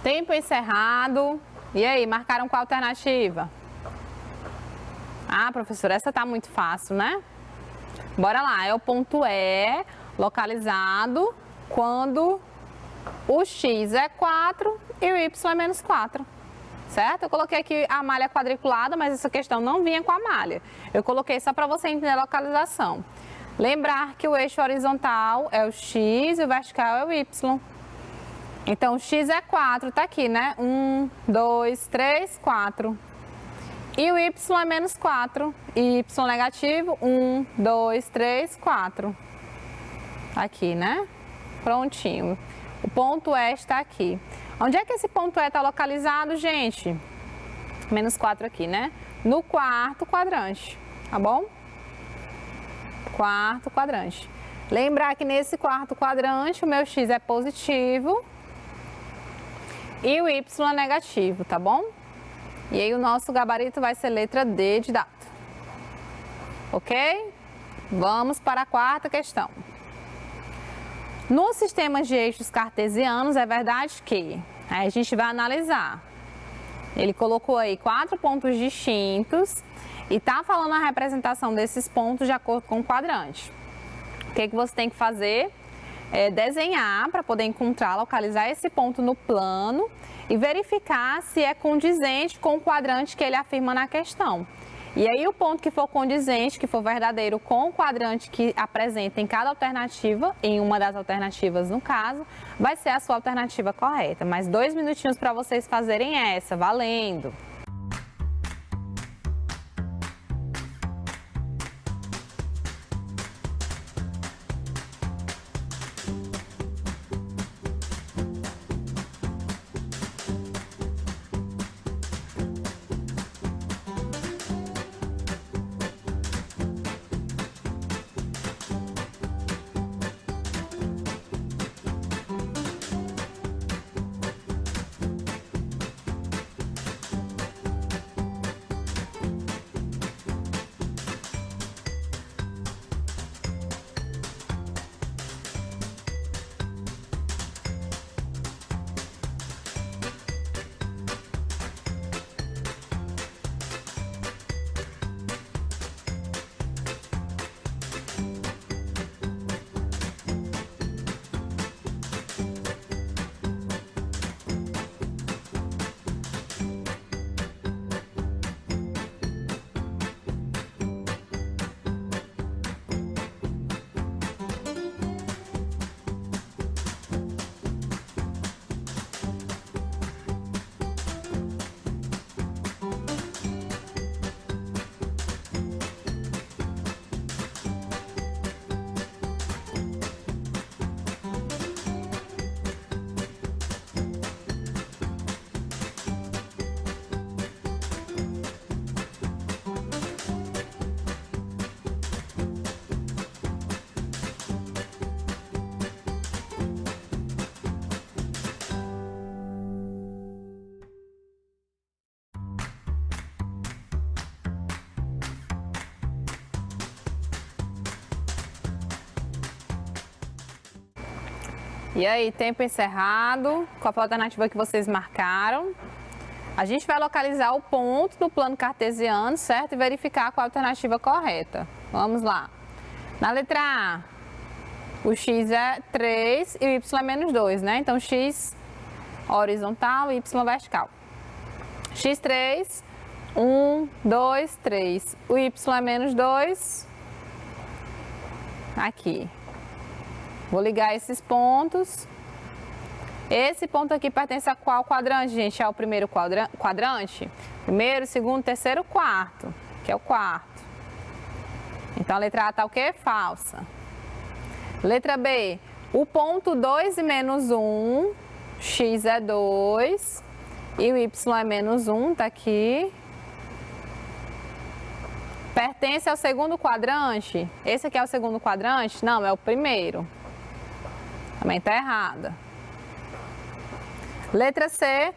Tempo encerrado. E aí, marcaram qual alternativa? Ah, professora, essa tá muito fácil, né? Bora lá, é o ponto E localizado quando o x é 4 e o y é -4. Certo? Eu coloquei aqui a malha quadriculada, mas essa questão não vinha com a malha. Eu coloquei só para você entender a localização. Lembrar que o eixo horizontal é o x e o vertical é o y. Então, o x é 4, tá aqui, né? 1, 2, 3, 4. E o y é menos 4. E y negativo, 1, 2, 3, 4. Aqui, né? Prontinho. O ponto E está aqui. Onde é que esse ponto E está localizado, gente? Menos 4 aqui, né? No quarto quadrante, tá bom? Quarto quadrante. Lembrar que nesse quarto quadrante o meu x é positivo e o y é negativo, tá bom? E aí o nosso gabarito vai ser letra D de dado. Ok? Vamos para a quarta questão. No sistema de eixos cartesianos, é verdade que a gente vai analisar. Ele colocou aí 4 pontos distintos e está falando a representação desses pontos de acordo com o quadrante. O que você tem que fazer é desenhar para poder encontrar, localizar esse ponto no plano e verificar se é condizente com o quadrante que ele afirma na questão. E aí o ponto que for condizente, que for verdadeiro com o quadrante que apresenta em cada alternativa, em uma das alternativas no caso, vai ser a sua alternativa correta. Mais 2 minutinhos para vocês fazerem essa, valendo! E aí, tempo encerrado. Qual foi a alternativa que vocês marcaram? A gente vai localizar o ponto do plano cartesiano, certo? E verificar qual a alternativa correta. Vamos lá. Na letra A, o x é 3 e o y é menos 2, né? Então, x horizontal e y vertical. x3, 1, 2, 3. O y é menos 2. Aqui. Vou ligar esses pontos. Esse ponto aqui pertence a qual quadrante, gente? É o primeiro quadrante? Primeiro, segundo, terceiro, quarto, que é o quarto. Então, a letra A está o quê? Falsa. Letra B, o ponto 2 e menos 1, x é 2, e o y é menos 1, tá aqui. Pertence ao segundo quadrante? Esse aqui é o segundo quadrante? Não, é o primeiro. Também está errada. Letra C,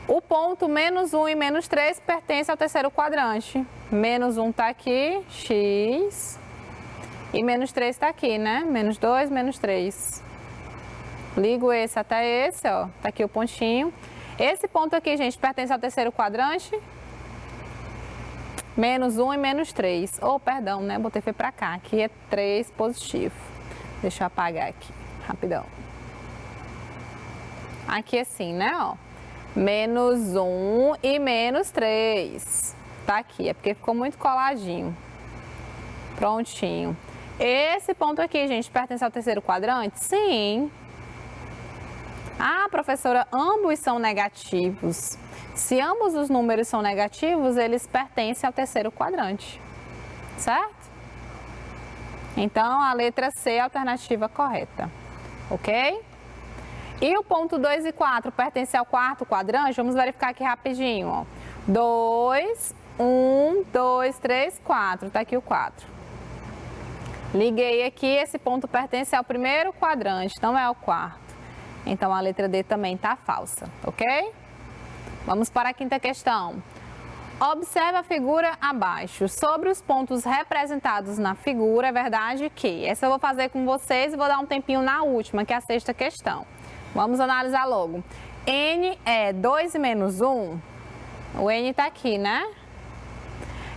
o ponto menos 1 e menos 3 pertence ao terceiro quadrante. Menos 1 está aqui, x, e menos 3 está aqui, né? Menos 2, menos 3. Ligo esse até esse, ó, tá aqui o pontinho. Esse ponto aqui, gente, pertence ao terceiro quadrante. Menos 1 e menos 3. Oh, perdão, né? Botei foi para cá. Aqui é 3 positivo. Deixa eu apagar aqui, rapidão. Aqui assim, né, ó. Menos 1 e menos 3. Tá aqui, é porque ficou muito coladinho. Prontinho. Esse ponto aqui, gente, pertence ao terceiro quadrante? Sim. Ah, professora, ambos são negativos. Se ambos os números são negativos, eles pertencem ao terceiro quadrante, certo? Então, a letra C é a alternativa correta, ok? E o ponto 2 e 4 pertence ao quarto quadrante? Vamos verificar aqui rapidinho, ó. 2, 1, 2, 3, 4, tá aqui o 4. Liguei aqui, esse ponto pertence ao primeiro quadrante, não é ao quarto. Então, a letra D também tá falsa, ok? Vamos para a quinta questão. Observe a figura abaixo. Sobre os pontos representados na figura, é verdade que... Essa eu vou fazer com vocês e vou dar um tempinho na última, que é a sexta questão. Vamos analisar logo. N é 2 menos 1. O N está aqui, né?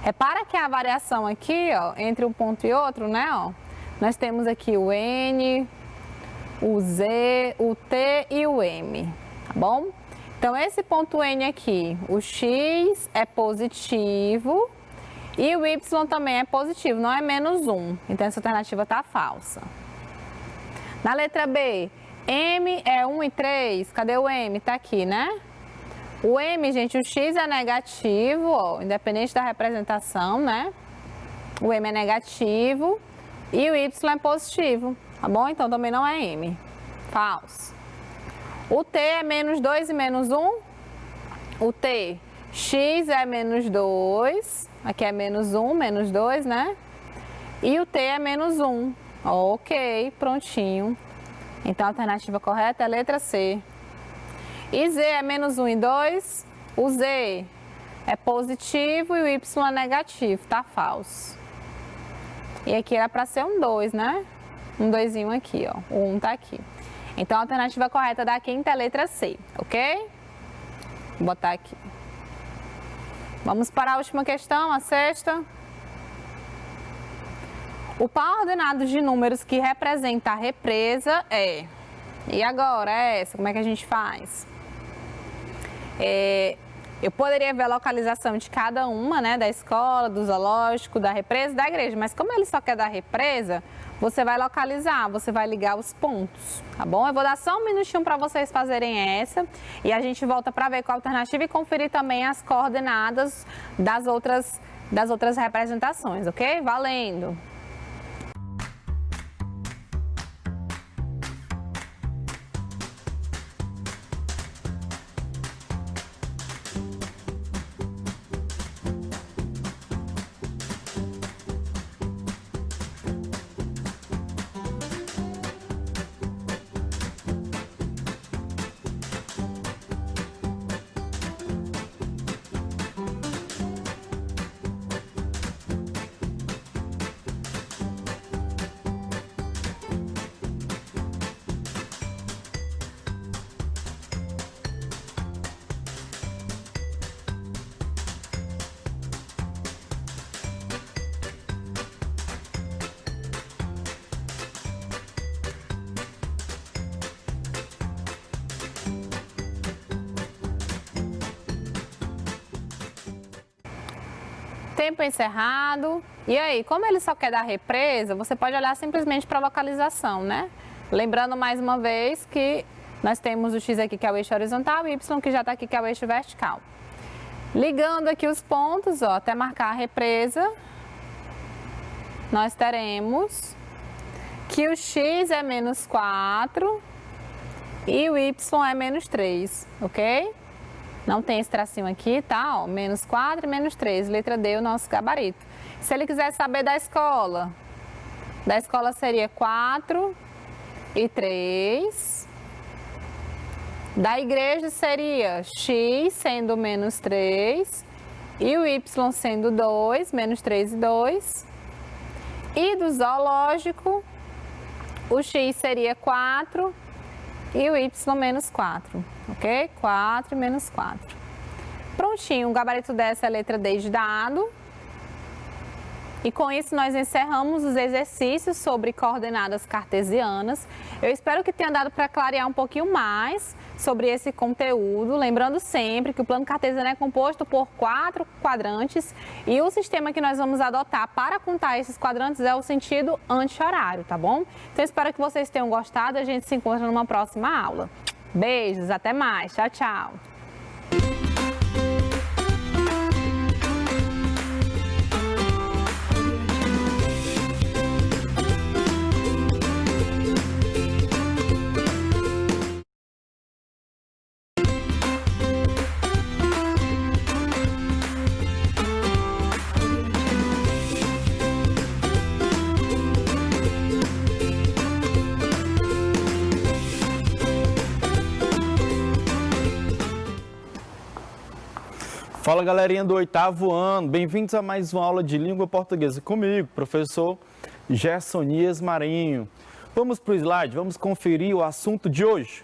Repara que a variação aqui, ó, entre um ponto e outro, né? Ó, nós temos aqui o N, o Z, o T e o M, tá bom? Então, esse ponto N aqui, o X é positivo e o Y também é positivo, não é menos 1. Então, essa alternativa está falsa. Na letra B, M é 1 e 3. Cadê o M? Está aqui, né? O M, gente, o X é negativo, ó, independente da representação, né? O M é negativo e o Y é positivo, tá bom? Então, também não é M. Falso. O T é menos 2 e menos 1. O T, X é menos 2. Aqui é menos 1, menos 2, né? E o T é menos 1. Ok, prontinho. Então, a alternativa correta é a letra C. E Z é menos 1 e 2. O Z é positivo e o Y é negativo. Tá falso. E aqui era para ser um 2, né? Um 2zinho aqui, ó. O 1 tá aqui. Então, a alternativa correta da quinta é a letra C, ok? Vou botar aqui. Vamos para a última questão, a sexta. O par ordenado de números que representa a represa é... E agora, é essa? Como é que a gente faz? Eu poderia ver a localização de cada uma, né? Da escola, do zoológico, da represa e da igreja. Mas como ele só quer da represa... Você vai localizar, você vai ligar os pontos, tá bom? Eu vou dar só um minutinho para vocês fazerem essa e a gente volta para ver qual a alternativa e conferir também as coordenadas das outras representações, ok? Valendo! Tempo encerrado. E aí, como ele só quer dar represa, você pode olhar simplesmente para a localização, né? Lembrando mais uma vez que nós temos o X aqui que é o eixo horizontal e o Y que já está aqui que é o eixo vertical. Ligando aqui os pontos, ó, até marcar a represa, nós teremos que o X é menos 4 e o Y é menos 3, ok? Não tem esse tracinho aqui, tá? Ó, menos 4 e menos 3, letra D, o nosso gabarito. Se ele quiser saber da escola seria 4 e 3. Da igreja seria X sendo menos 3 e o Y sendo 2, menos 3 e 2. E do zoológico, o X seria 4 e o Y menos 4, ok? 4 e menos 4. Prontinho, o gabarito dessa é a letra D de dado. E com isso nós encerramos os exercícios sobre coordenadas cartesianas. Eu espero que tenha dado para clarear um pouquinho mais sobre esse conteúdo. Lembrando sempre que o plano cartesiano é composto por 4 quadrantes e o sistema que nós vamos adotar para contar esses quadrantes é o sentido anti-horário, tá bom? Então espero que vocês tenham gostado. A gente se encontra numa próxima aula. Beijos, até mais. Tchau, tchau. Fala galerinha do 8º ano, bem-vindos a mais uma aula de língua portuguesa comigo, professor Gersonias Marinho. Vamos para o slide, vamos conferir o assunto de hoje.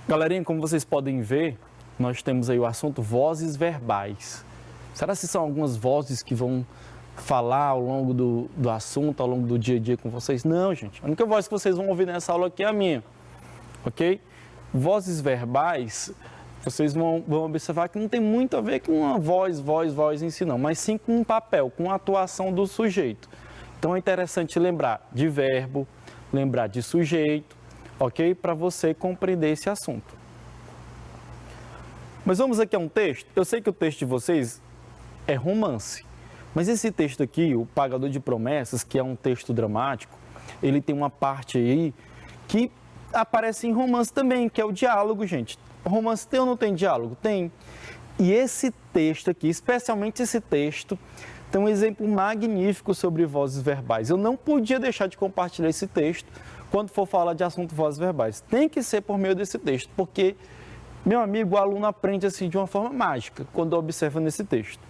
Galerinha, como vocês podem ver, nós temos aí o assunto vozes verbais. Será que são algumas vozes que vão falar ao longo do assunto, ao longo do dia a dia com vocês? Não, gente. A única voz que vocês vão ouvir nessa aula aqui é a minha, ok? Vozes verbais, vocês vão observar que não tem muito a ver com uma voz em si não, mas sim com um papel, com a atuação do sujeito. Então é interessante lembrar de verbo, lembrar de sujeito, ok? Para você compreender esse assunto. Mas vamos aqui a um texto. Eu sei que o texto de vocês é romance. Mas esse texto aqui, o Pagador de Promessas, que é um texto dramático, ele tem uma parte aí que aparece em romance também, que é o diálogo, gente. O romance tem ou não tem diálogo? Tem. E esse texto aqui, especialmente esse texto, tem um exemplo magnífico sobre vozes verbais. Eu não podia deixar de compartilhar esse texto quando for falar de assunto vozes verbais. Tem que ser por meio desse texto, porque, meu amigo, o aluno aprende assim de uma forma mágica quando observa nesse texto.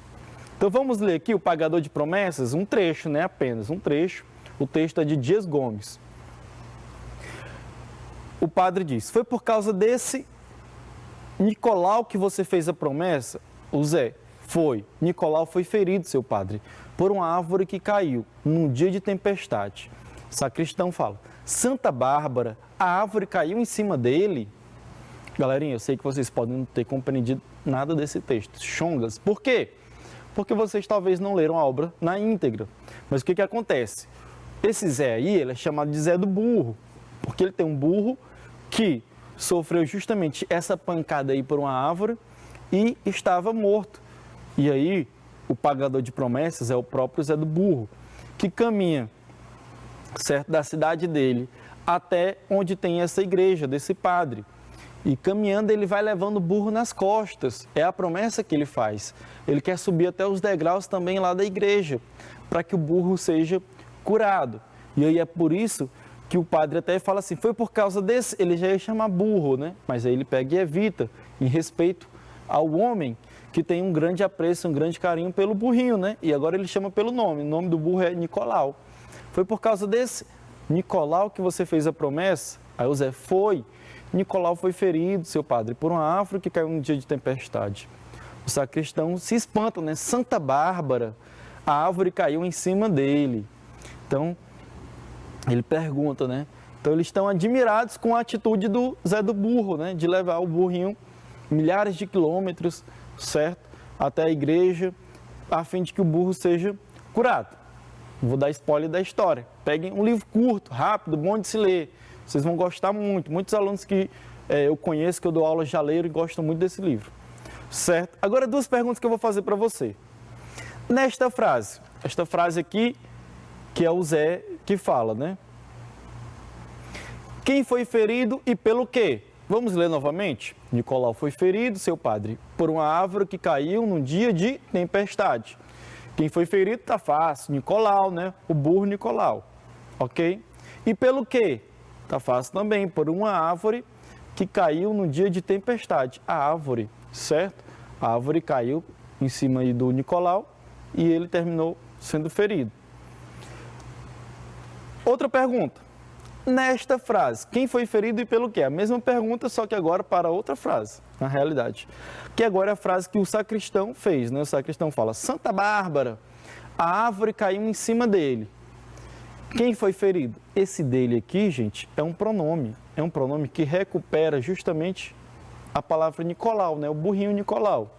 Então vamos ler aqui o Pagador de Promessas, um trecho, né? Apenas um trecho. O texto é de Dias Gomes. O padre diz: foi por causa desse Nicolau que você fez a promessa? O Zé: foi. Nicolau foi ferido, seu padre, por uma árvore que caiu num dia de tempestade. O sacristão fala: Santa Bárbara, a árvore caiu em cima dele? Galerinha, eu sei que vocês podem não ter compreendido nada desse texto. Chongas. Por quê? Porque vocês talvez não leram a obra na íntegra. Mas o que acontece? Esse Zé aí, ele é chamado de Zé do Burro, porque ele tem um burro que sofreu justamente essa pancada aí por uma árvore e estava morto. E aí, o Pagador de Promessas é o próprio Zé do Burro, que caminha, certo, da cidade dele até onde tem essa igreja desse padre. E caminhando ele vai levando o burro nas costas, é a promessa que ele faz. Ele quer subir até os degraus também lá da igreja, para que o burro seja curado. E aí é por isso que o padre até fala assim, foi por causa desse, ele já ia chamar burro, né? Mas aí ele pega e evita, em respeito ao homem que tem um grande apreço, um grande carinho pelo burrinho, né? E agora ele chama pelo nome, o nome do burro é Nicolau. Foi por causa desse Nicolau que você fez a promessa? Aí o Zé foi. Nicolau foi ferido, seu padre, por uma árvore que caiu num dia de tempestade. O sacristão se espanta, né? Santa Bárbara, a árvore caiu em cima dele. Então, ele pergunta, né? Então, eles estão admirados com a atitude do Zé do Burro, né? De levar o burrinho milhares de quilômetros, certo? Até a igreja, a fim de que o burro seja curado. Vou dar spoiler da história. Peguem um livro curto, rápido, bom de se ler. Vocês vão gostar muito. Muitos alunos que eu conheço, que eu dou aula já leram e gostam muito desse livro. Certo? Agora, duas perguntas que eu vou fazer para você. Nesta frase, esta frase aqui, que é o Zé que fala, né? Quem foi ferido e pelo quê? Vamos ler novamente? Nicolau foi ferido, seu padre, por uma árvore que caiu num dia de tempestade. Quem foi ferido tá fácil, Nicolau, né? O burro Nicolau, ok? E pelo quê? Tá fácil também, por uma árvore que caiu no dia de tempestade. A árvore, certo? A árvore caiu em cima aí do Nicolau e ele terminou sendo ferido. Outra pergunta. nesta frase. Quem foi ferido e pelo quê? A mesma pergunta, só que agora para outra frase, na realidade. Que agora é a frase que o sacristão fez, né? O sacristão fala, Santa Bárbara, a árvore caiu em cima dele. Quem foi ferido? Esse dele aqui, gente, é um pronome que recupera justamente a palavra Nicolau, né? O burrinho Nicolau,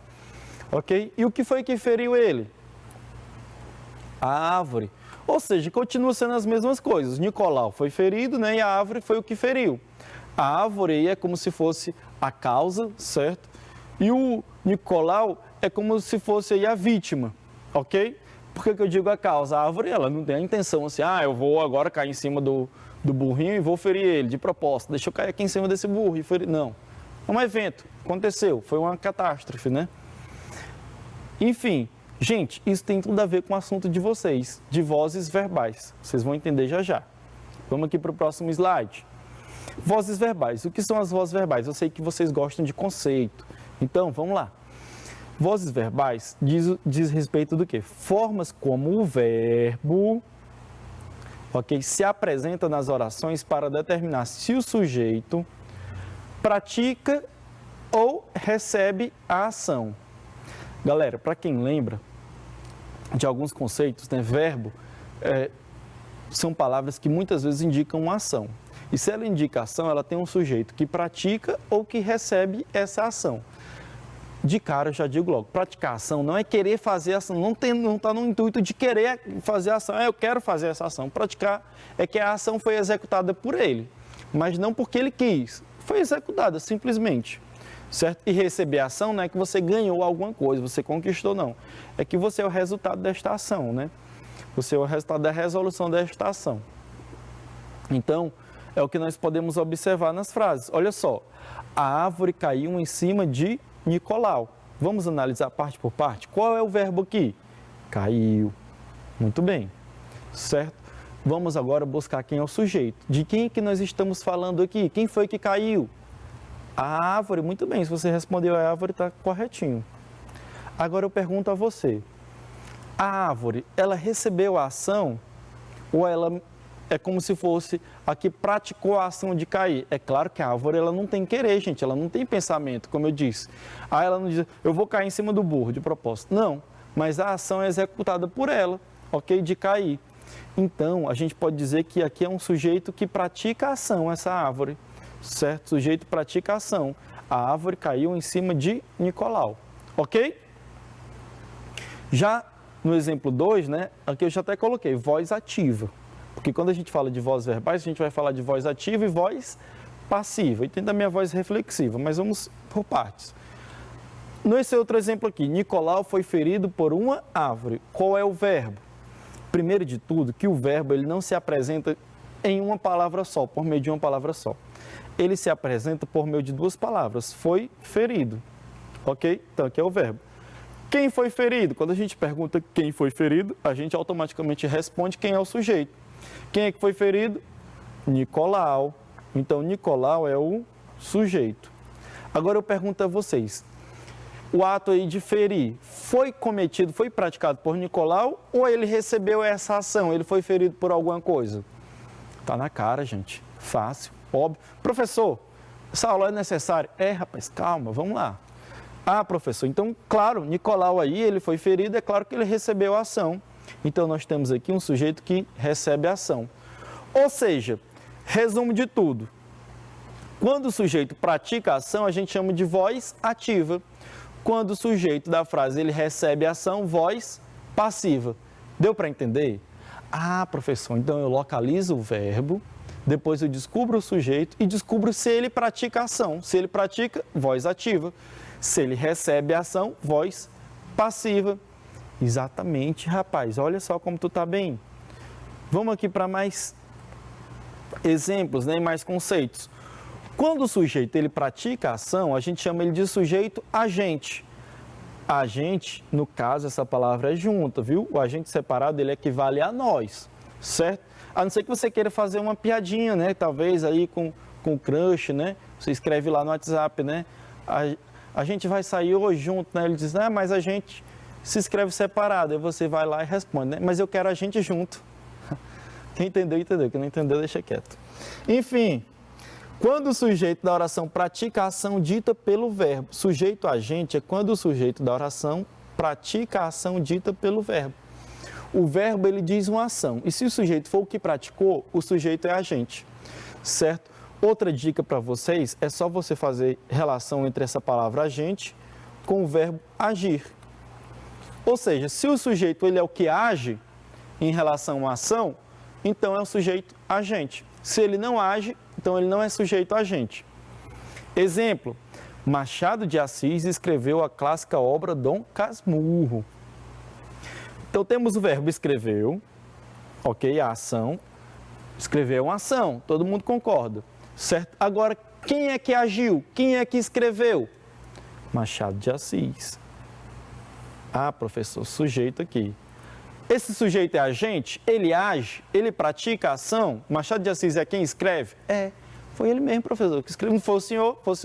ok? E o que foi que feriu ele? A árvore. Ou seja, continua sendo as mesmas coisas. Nicolau foi ferido, né? E a árvore foi o que feriu. A árvore aí é como se fosse a causa, certo? E o Nicolau é como se fosse aí a vítima, ok? Por que eu digo a causa? A árvore, ela não tem a intenção assim, eu vou agora cair em cima do burrinho e vou ferir ele, de propósito. Deixa eu cair aqui em cima desse burro e ferir. Não. É um evento. Aconteceu. Foi uma catástrofe, né? Enfim, gente, isso tem tudo a ver com o assunto de vocês, de vozes verbais. Vocês vão entender já já. Vamos aqui para o próximo slide. Vozes verbais. O que são as vozes verbais? Eu sei que vocês gostam de conceito. Então, vamos lá. Vozes verbais diz respeito do quê? Formas como o verbo, ok, se apresenta nas orações para determinar se o sujeito pratica ou recebe a ação. Galera, para quem lembra de alguns conceitos, né, verbo são palavras que muitas vezes indicam uma ação. E se ela indica ação, ela tem um sujeito que pratica ou que recebe essa ação. De cara, eu já digo logo, praticar ação não é querer fazer ação, não está no intuito de querer fazer ação, eu quero fazer essa ação. Praticar é que a ação foi executada por ele, mas não porque ele quis, foi executada simplesmente, certo? E receber a ação não é que você ganhou alguma coisa, você conquistou, não. É que você é o resultado desta ação, né? Você é o resultado da resolução desta ação. Então, é o que nós podemos observar nas frases. Olha só, a árvore caiu em cima de Nicolau. Vamos analisar parte por parte? Qual é o verbo aqui? Caiu. Muito bem. Certo? Vamos agora buscar quem é o sujeito. De quem que nós estamos falando aqui? Quem foi que caiu? A árvore. Muito bem. Se você respondeu a árvore, está corretinho. Agora eu pergunto a você. A árvore, ela recebeu a ação ou ela é como se fosse a que praticou a ação de cair? É claro que a árvore ela não tem querer, gente, ela não tem pensamento, como eu disse. Ela não diz, eu vou cair em cima do burro, de propósito. Não, mas a ação é executada por ela, ok? De cair. Então, a gente pode dizer que aqui é um sujeito que pratica a ação, essa árvore, certo? O sujeito pratica a ação. A árvore caiu em cima de Nicolau, ok? Já no exemplo 2, né, aqui eu já até coloquei, voz ativa. Porque quando a gente fala de vozes verbais, a gente vai falar de voz ativa e voz passiva. E tem também a voz reflexiva, mas vamos por partes. Nesse outro exemplo aqui, Nicolau foi ferido por uma árvore. Qual é o verbo? Primeiro de tudo, que o verbo ele não se apresenta em uma palavra só, por meio de uma palavra só. Ele se apresenta por meio de duas palavras. Foi ferido. Ok? Então aqui é o verbo. Quem foi ferido? Quando a gente pergunta quem foi ferido, a gente automaticamente responde quem é o sujeito. Quem é que foi ferido? Nicolau. Então, Nicolau é o sujeito. Agora eu pergunto a vocês, o ato aí de ferir foi cometido, foi praticado por Nicolau ou ele recebeu essa ação? Ele foi ferido por alguma coisa? Tá na cara, gente. Fácil, óbvio. Professor, essa aula é necessária? Rapaz, calma, vamos lá. Professor, então, claro, Nicolau aí, ele foi ferido, é claro que ele recebeu a ação. Então, nós temos aqui um sujeito que recebe a ação. Ou seja, resumo de tudo. Quando o sujeito pratica a ação, a gente chama de voz ativa. Quando o sujeito da frase ele recebe a ação, voz passiva. Deu para entender? Professor, então eu localizo o verbo, depois eu descubro o sujeito e descubro se ele pratica a ação. Se ele pratica, voz ativa. Se ele recebe a ação, voz passiva. Exatamente, rapaz. Olha só como tu tá bem. Vamos aqui para mais exemplos, né, e mais conceitos. Quando o sujeito ele pratica a ação, a gente chama ele de sujeito agente. Agente, no caso, essa palavra é junta, viu? O agente separado, ele equivale a nós, certo? A não ser que você queira fazer uma piadinha, né? Talvez aí com o crush, né? Você escreve lá no WhatsApp, né? A gente vai sair hoje junto, né? Ele diz, mas a gente se escreve separado. Aí você vai lá e responde, né? Mas eu quero a gente junto. Quem entendeu, entendeu. Quem não entendeu, deixa quieto. Enfim, quando o sujeito da oração pratica a ação dita pelo verbo, sujeito agente é quando o sujeito da oração pratica a ação dita pelo verbo. O verbo, ele diz uma ação. E se o sujeito for o que praticou, o sujeito é agente, certo? Outra dica para vocês é só você fazer relação entre essa palavra agente com o verbo agir. Ou seja, se o sujeito ele é o que age em relação à ação, então é um sujeito agente. Se ele não age, então ele não é sujeito agente. Exemplo, Machado de Assis escreveu a clássica obra Dom Casmurro. Então temos o verbo escreveu, ok, a ação. Escreveu é uma ação, todo mundo concorda, certo? Agora, quem é que agiu? Quem é que escreveu? Machado de Assis. Ah, professor, sujeito aqui. Esse sujeito é agente? Ele age? Ele pratica a ação? Machado de Assis é quem escreve? É, foi ele mesmo, professor, que escreveu. Não fosse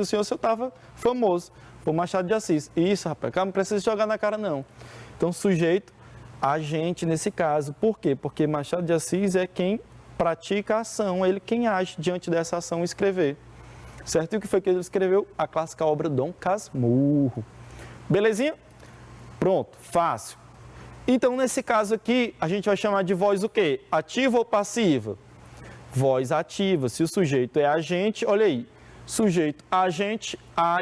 o senhor, eu estava famoso. Foi Machado de Assis. Isso, rapaz, não precisa jogar na cara, não. Então, sujeito, agente nesse caso. Por quê? Porque Machado de Assis é quem pratica a ação, ele quem age diante dessa ação escrever. Certo? E o que foi que ele escreveu? A clássica obra Dom Casmurro. Belezinha? Pronto, fácil. Então, nesse caso aqui, a gente vai chamar de voz o quê? Ativa ou passiva? Voz ativa. Se o sujeito é agente, olha aí, sujeito agente, A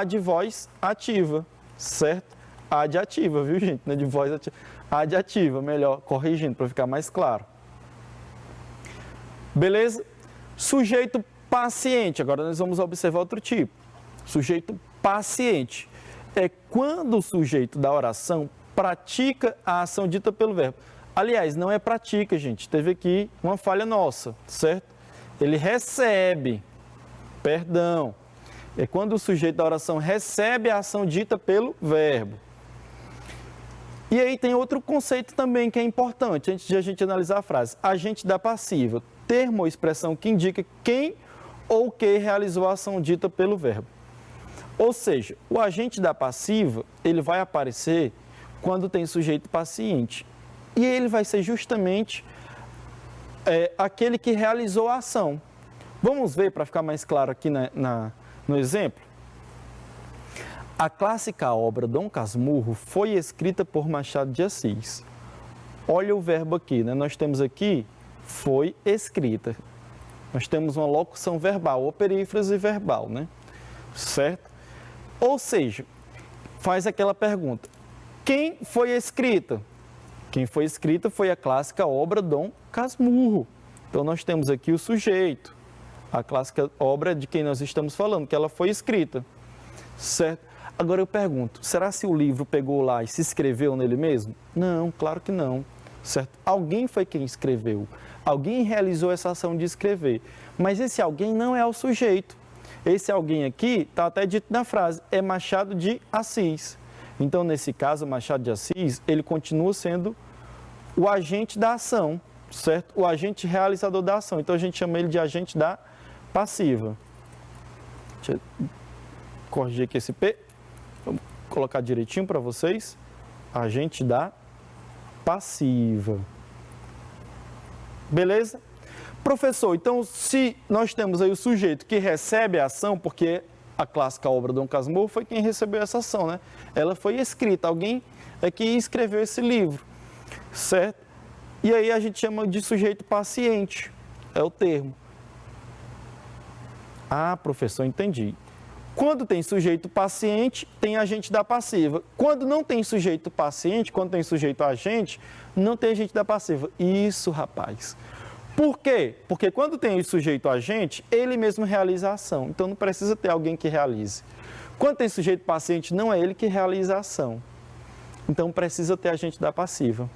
de voz ativa, certo? A de ativa, viu, gente? Não é de voz ativa. A de ativa, melhor, corrigindo, para ficar mais claro. Beleza? Sujeito paciente. Agora nós vamos observar outro tipo. Sujeito paciente. É quando o sujeito da oração pratica a ação dita pelo verbo. Aliás, não é pratica, gente. Teve aqui uma falha nossa, certo? Ele recebe. Perdão. É quando o sujeito da oração recebe a ação dita pelo verbo. E aí tem outro conceito também que é importante, antes de a gente analisar a frase. Agente da passiva. Termo ou expressão que indica quem ou que realizou a ação dita pelo verbo. Ou seja, o agente da passiva, ele vai aparecer quando tem sujeito paciente. E ele vai ser justamente aquele que realizou a ação. Vamos ver, para ficar mais claro aqui no exemplo. A clássica obra Dom Casmurro foi escrita por Machado de Assis. Olha o verbo aqui, né? Nós temos aqui, foi escrita. Nós temos uma locução verbal, ou perífrase verbal, né? Certo? Ou seja, faz aquela pergunta, quem foi escrita? Quem foi escrita foi a clássica obra Dom Casmurro. Então, nós temos aqui o sujeito, a clássica obra de quem nós estamos falando, que ela foi escrita, certo? Agora eu pergunto, será se o livro pegou lá e se escreveu nele mesmo? Não, claro que não, certo? Alguém foi quem escreveu, alguém realizou essa ação de escrever, mas esse alguém não é o sujeito. Esse alguém aqui, está até dito na frase, é Machado de Assis. Então, nesse caso, Machado de Assis, ele continua sendo o agente da ação, certo? O agente realizador da ação. Então, a gente chama ele de agente da passiva. Deixa eu corrigir aqui esse P. Vamos colocar direitinho para vocês. Agente da passiva. Beleza? Professor, então, se nós temos aí o sujeito que recebe a ação, porque a clássica obra Dom Casmurro foi quem recebeu essa ação, né? Ela foi escrita, alguém é que escreveu esse livro, certo? E aí a gente chama de sujeito paciente, é o termo. Ah, professor, entendi. Quando tem sujeito paciente, tem agente da passiva. Quando não tem sujeito paciente, quando tem sujeito agente, não tem agente da passiva. Isso, rapaz. Por quê? Porque quando tem o sujeito agente, ele mesmo realiza a ação. Então, não precisa ter alguém que realize. Quando tem sujeito paciente, não é ele que realiza a ação. Então, precisa ter agente da passiva.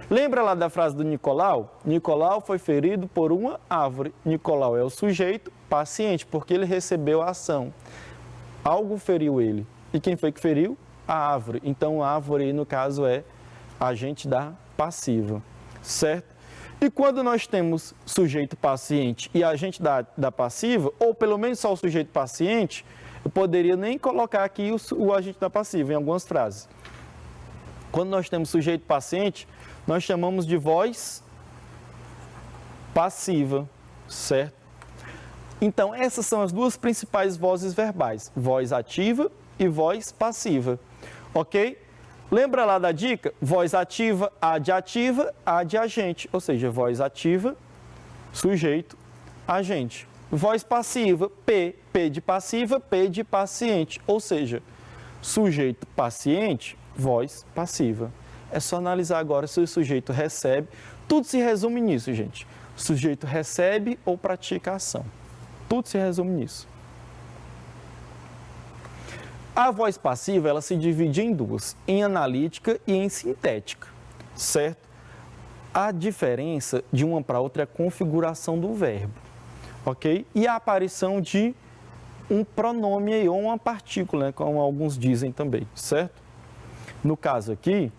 Lembra lá da frase do Nicolau? Nicolau foi ferido por uma árvore. Nicolau é o sujeito paciente, porque ele recebeu a ação. Algo feriu ele. E quem foi que feriu? A árvore. Então, a árvore, no caso, é agente da passiva. Certo? E quando nós temos sujeito paciente e agente da passiva, ou pelo menos só o sujeito paciente, eu poderia nem colocar aqui o agente da passiva em algumas frases. Quando nós temos sujeito paciente, nós chamamos de voz passiva, certo? Então, essas são as duas principais vozes verbais, voz ativa e voz passiva, ok? Lembra lá da dica? Voz ativa, A de agente, ou seja, voz ativa, sujeito, agente. Voz passiva, P de passiva, P de paciente, ou seja, sujeito paciente, voz passiva. É só analisar agora se o sujeito recebe, tudo se resume nisso, gente. O sujeito recebe ou pratica a ação. Tudo se resume nisso. A voz passiva, ela se divide em duas, em analítica e em sintética, certo? A diferença de uma para outra é a configuração do verbo, ok? E a aparição de um pronome aí, ou uma partícula, né, como alguns dizem também, certo? No caso aqui,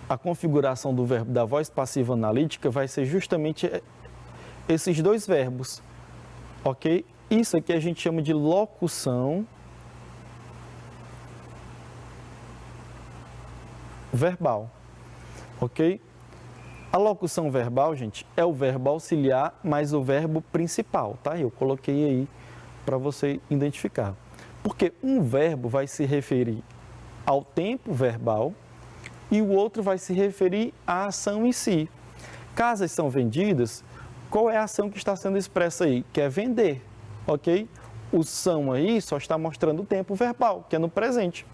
a configuração do verbo da voz passiva analítica vai ser justamente esses dois verbos, ok? Isso aqui a gente chama de locução verbal, ok? A locução verbal, gente, é o verbo auxiliar mais o verbo principal, tá? Eu coloquei aí para você identificar. Porque um verbo vai se referir ao tempo verbal e o outro vai se referir à ação em si. Casas são vendidas, qual é a ação que está sendo expressa aí? Que é vender, ok? O são aí só está mostrando o tempo verbal, que é no presente.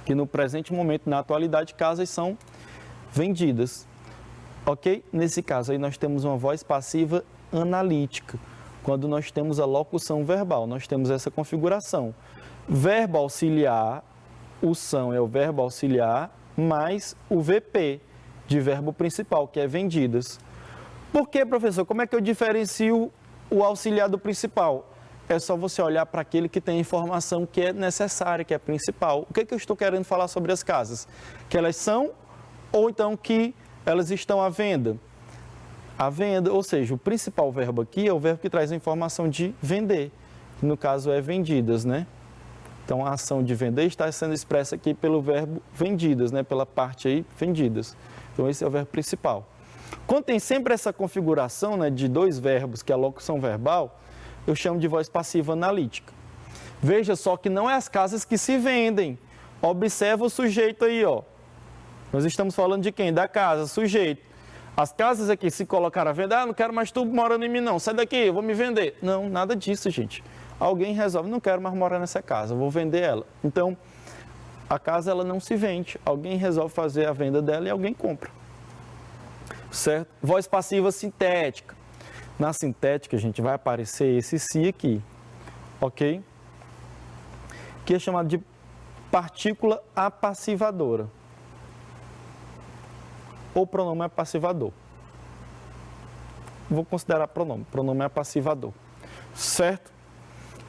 Que no presente momento, na atualidade, casas são vendidas, ok? Nesse caso aí nós temos uma voz passiva analítica. Quando nós temos a locução verbal, nós temos essa configuração. Verbo auxiliar, o são é o verbo auxiliar, mais o VP, de verbo principal, que é vendidas. Por que, professor? Como é que eu diferencio o auxiliar do principal? É só você olhar para aquele que tem a informação que é necessária, que é principal. O que eu estou querendo falar sobre as casas? Que elas são ou então que elas estão à venda? À venda, ou seja, o principal verbo aqui é o verbo que traz a informação de vender, que no caso é vendidas, né? Então, a ação de vender está sendo expressa aqui pelo verbo vendidas, né? Pela parte aí, vendidas. Então, esse é o verbo principal. Quando tem sempre essa configuração, né, de dois verbos, que é a locução verbal, eu chamo de voz passiva analítica. Veja só que não é as casas que se vendem. Observa o sujeito aí, ó. Nós estamos falando de quem? Da casa, sujeito. As casas aqui se colocaram à venda, não quero mais tu morando em mim não, sai daqui, eu vou me vender. Não, nada disso, gente. Alguém resolve, não quero mais morar nessa casa, vou vender ela. Então, a casa ela não se vende, alguém resolve fazer a venda dela e alguém compra. Certo? Voz passiva sintética. Na sintética, gente, vai aparecer esse si aqui, ok? Que é chamado de partícula apassivadora. Ou pronome apassivador. Vou considerar pronome apassivador. Certo?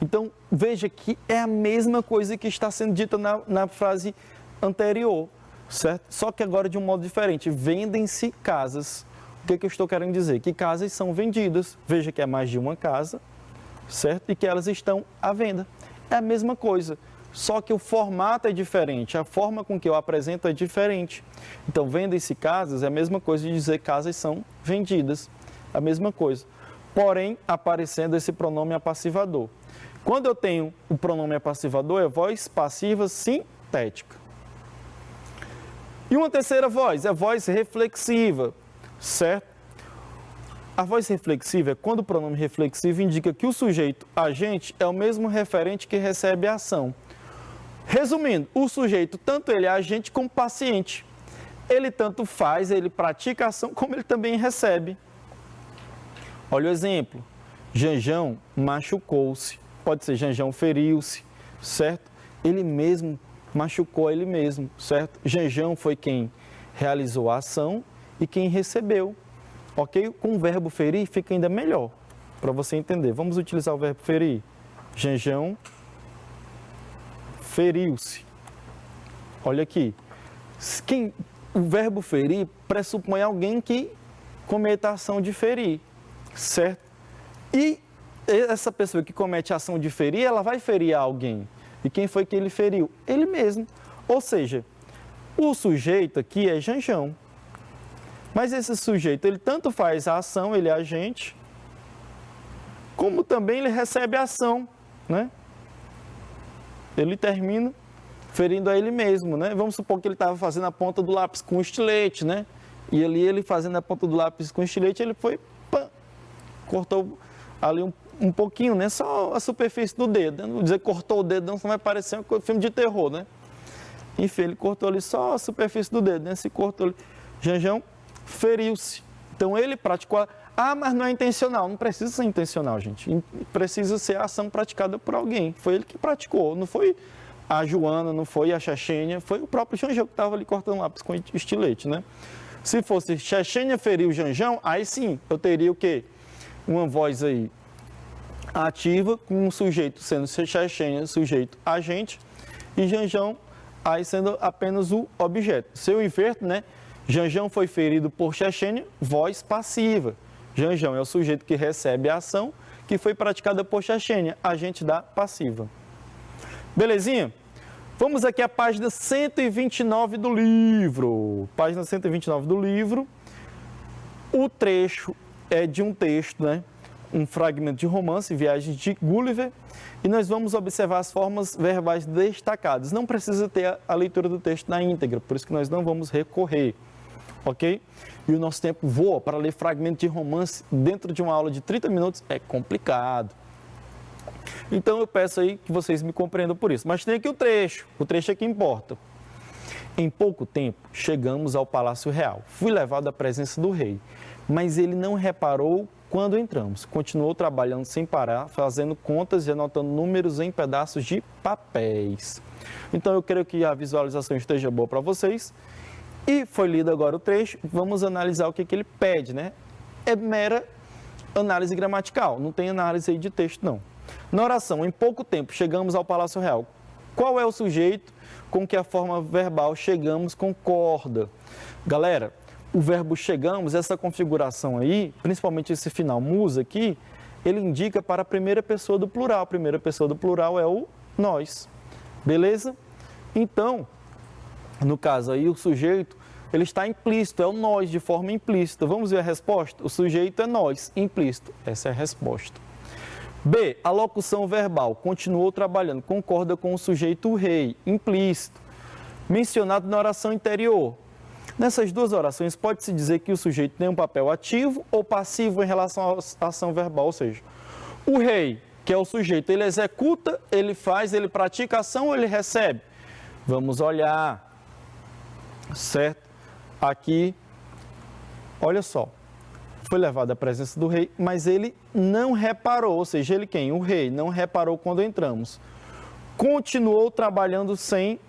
Então, veja que é a mesma coisa que está sendo dita na frase anterior, certo? Só que agora de um modo diferente. Vendem-se casas. O que eu estou querendo dizer? Que casas são vendidas. Veja que é mais de uma casa, certo? E que elas estão à venda. É a mesma coisa, só que o formato é diferente. A forma com que eu apresento é diferente. Então, vendem-se casas é a mesma coisa de dizer casas são vendidas. A mesma coisa. Porém, aparecendo esse pronome apassivador. Quando eu tenho o pronome apassivador, é voz passiva sintética. E uma terceira voz, é voz reflexiva, certo? A voz reflexiva é quando o pronome reflexivo indica que o sujeito agente é o mesmo referente que recebe a ação. Resumindo, o sujeito, tanto ele é agente como paciente. Ele tanto faz, ele pratica a ação, como ele também recebe. Olha o exemplo. Janjão machucou-se. Pode ser Janjão feriu-se, certo? Ele mesmo machucou ele mesmo, certo? Janjão foi quem realizou a ação e quem recebeu, ok? Com o verbo ferir fica ainda melhor, para você entender. Vamos utilizar o verbo ferir. Janjão feriu-se. Olha aqui. O verbo ferir pressupõe alguém que cometa a ação de ferir, certo? E essa pessoa que comete a ação de ferir, ela vai ferir alguém. E quem foi que ele feriu? Ele mesmo. Ou seja, o sujeito aqui é Janjão. Mas esse sujeito, ele tanto faz a ação, ele é agente, como também ele recebe a ação, né? Ele termina ferindo a ele mesmo, né? Vamos supor que ele estava fazendo a ponta do lápis com estilete, né? E ali ele fazendo a ponta do lápis com estilete, ele foi, pã, cortou ali um pouquinho, né? Só a superfície do dedo. Não vou dizer que cortou o dedo, não vai parecer um filme de terror, né? Enfim, ele cortou ali só a superfície do dedo, né? Se cortou ali, Janjão feriu-se. Então ele praticou mas não é intencional. Não precisa ser intencional, gente. Precisa ser a ação praticada por alguém. Foi ele que praticou. Não foi a Joana, não foi a Chechênia, foi o próprio Janjão que estava ali cortando lápis com estilete, né? Se fosse Chechênia ferir o Janjão, aí sim, eu teria o quê? Uma voz aí ativa, com um sujeito sendo Chechênia, sujeito agente, e Janjão aí sendo apenas o objeto. Se eu inverto, né? Janjão foi ferido por Chechênia, voz passiva. Janjão é o sujeito que recebe a ação que foi praticada por Chechênia, agente da passiva. Belezinha? Vamos aqui à página 129 do livro. Página 129 do livro. O trecho é de um texto, né? Um fragmento de romance, Viagens de Gulliver, e nós vamos observar as formas verbais destacadas. Não precisa ter a leitura do texto na íntegra, por isso que nós não vamos recorrer, ok? E o nosso tempo voa. Para ler fragmento de romance dentro de uma aula de 30 minutos é complicado. Então eu peço aí que vocês me compreendam por isso. Mas tem aqui o trecho é que importa. Em pouco tempo, chegamos ao Palácio Real. Fui levado à presença do rei, mas ele não reparou quando entramos. Continuou trabalhando sem parar, fazendo contas e anotando números em pedaços de papéis. Então eu creio que a visualização esteja boa para vocês. E foi lido agora o trecho, vamos analisar o que ele pede, né? É mera análise gramatical, não tem análise aí de texto, não. Na oração, em pouco tempo, chegamos ao Palácio Real. Qual é o sujeito com que a forma verbal chegamos concorda? Galera, o verbo chegamos, essa configuração aí, principalmente esse final mus aqui, ele indica para a primeira pessoa do plural. A primeira pessoa do plural é o nós. Beleza? Então, no caso aí, o sujeito, ele está implícito, é o nós, de forma implícita. Vamos ver a resposta? O sujeito é nós, implícito. Essa é a resposta. B, a locução verbal, continuou trabalhando, concorda com o sujeito rei, implícito, mencionado na oração anterior. Nessas duas orações, pode-se dizer que o sujeito tem um papel ativo ou passivo em relação à ação verbal, ou seja, o rei, que é o sujeito, ele executa, ele faz, ele pratica a ação ou ele recebe? Vamos olhar, certo? Aqui, olha só. Foi levado à presença do rei, mas ele não reparou, ou seja, ele quem? O rei, não reparou quando entramos. Continuou trabalhando sem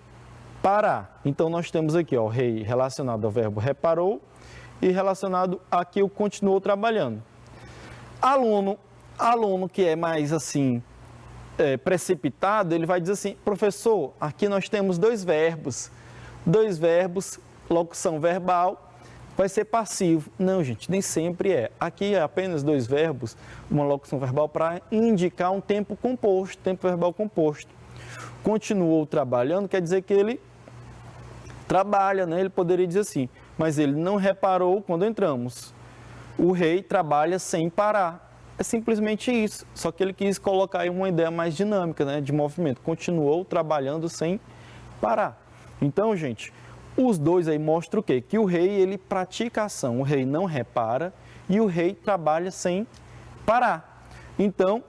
parar. Então, nós temos aqui, ó, o rei relacionado ao verbo reparou e relacionado aqui o continuou trabalhando. Aluno que é mais assim, precipitado, ele vai dizer assim, professor, aqui nós temos dois verbos, locução verbal, vai ser passivo. Não, gente, nem sempre é. Aqui é apenas dois verbos, uma locução verbal para indicar um tempo composto, tempo verbal composto. Continuou trabalhando, quer dizer que ele trabalha, né? Ele poderia dizer assim, mas ele não reparou quando entramos. O rei trabalha sem parar. É simplesmente isso, só que ele quis colocar aí uma ideia mais dinâmica, né? De movimento. Continuou trabalhando sem parar. Então, gente, os dois aí mostram o quê? Que o rei, ele pratica a ação, o rei não repara e o rei trabalha sem parar. Então,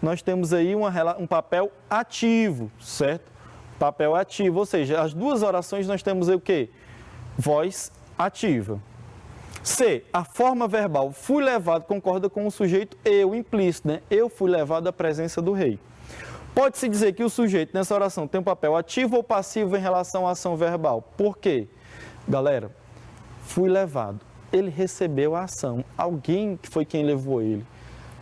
nós temos aí um papel ativo, certo? Papel ativo, ou seja, as duas orações nós temos aí o quê? Voz ativa. C, a forma verbal fui levado concorda com o sujeito eu, implícito, né? Eu fui levado à presença do rei. Pode-se dizer que o sujeito nessa oração tem um papel ativo ou passivo em relação à ação verbal. Por quê? Galera, fui levado. Ele recebeu a ação. Alguém foi quem levou ele.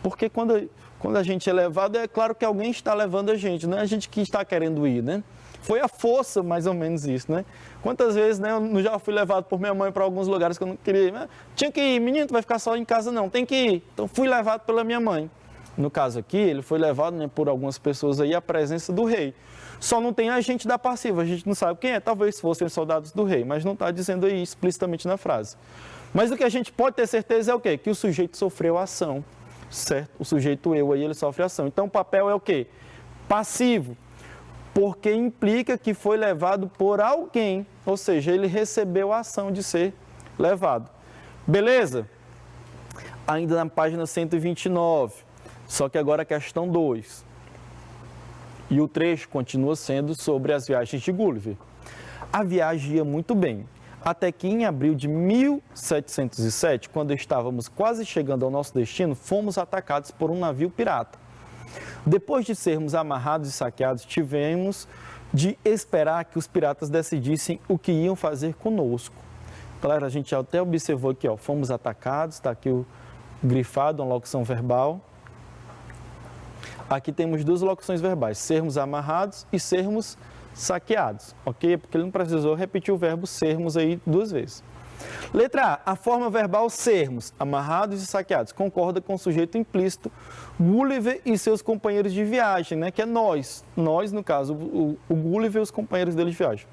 Porque quando a gente é levado, é claro que alguém está levando a gente, não é a gente que está querendo ir, né? Foi a força, mais ou menos isso, né? Quantas vezes, né, eu já fui levado por minha mãe para alguns lugares que eu não queria ir. Né? Tinha que ir, menino, tu vai ficar só em casa não, tem que ir. Então fui levado pela minha mãe. No caso aqui, ele foi levado, né, por algumas pessoas aí à presença do rei. Só não tem agente da passiva, a gente não sabe quem é, talvez fossem soldados do rei, mas não está dizendo aí explicitamente na frase. Mas o que a gente pode ter certeza é o quê? Que o sujeito sofreu ação, certo? O sujeito eu aí, ele sofre ação. Então o papel é o quê? Passivo, porque implica que foi levado por alguém, ou seja, ele recebeu a ação de ser levado. Beleza? Ainda na página 129, só que agora a questão 2. E o trecho continua sendo sobre as viagens de Gulliver. A viagem ia muito bem, até que em abril de 1707, quando estávamos quase chegando ao nosso destino, fomos atacados por um navio pirata. Depois de sermos amarrados e saqueados, tivemos de esperar que os piratas decidissem o que iam fazer conosco. Galera, a gente já até observou aqui, ó, fomos atacados, está aqui o grifado, uma locução verbal. Aqui temos duas locuções verbais, sermos amarrados e sermos saqueados, ok? Porque ele não precisou repetir o verbo sermos aí 2 vezes. Letra A, a forma verbal sermos, amarrados e saqueados, concorda com o sujeito implícito Gulliver e seus companheiros de viagem, né? Que é nós. Nós, no caso, o Gulliver e os companheiros dele de viagem.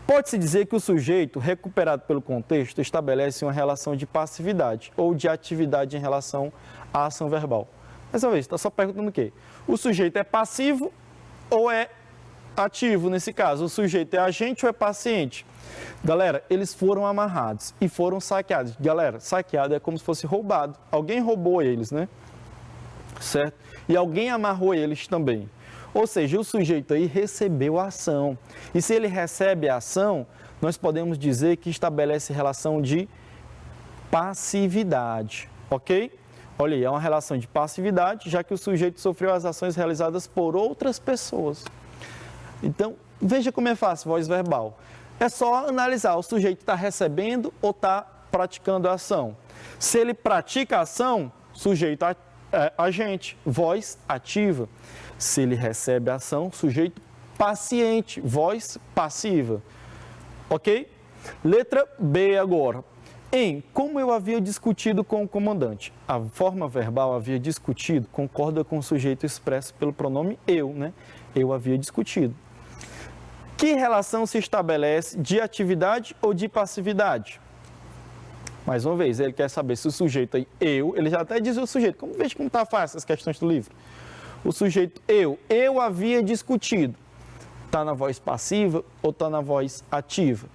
Pode-se dizer que o sujeito, recuperado pelo contexto, estabelece uma relação de passividade ou de atividade em relação à ação verbal. Mais uma vez, está só perguntando o quê? O sujeito é passivo ou é ativo nesse caso? O sujeito é agente ou é paciente? Galera, eles foram amarrados e foram saqueados. Galera, saqueado é como se fosse roubado. Alguém roubou eles, né? Certo? E alguém amarrou eles também. Ou seja, o sujeito aí recebeu a ação. E se ele recebe a ação, nós podemos dizer que estabelece relação de passividade, ok? Olha aí, é uma relação de passividade, já que o sujeito sofreu as ações realizadas por outras pessoas. Então, veja como é fácil, voz verbal. É só analisar, o sujeito está recebendo ou está praticando a ação. Se ele pratica a ação, sujeito agente, voz ativa. Se ele recebe a ação, sujeito paciente, voz passiva. Ok? Letra B agora. Como eu havia discutido com o comandante. A forma verbal havia discutido concorda com o sujeito expresso pelo pronome eu, né? Eu havia discutido. Que relação se estabelece de atividade ou de passividade? Mais uma vez, ele quer saber se o sujeito aí, ele já até diz o sujeito. Veja como está fácil as questões do livro. O sujeito eu havia discutido. Está na voz passiva ou está na voz ativa?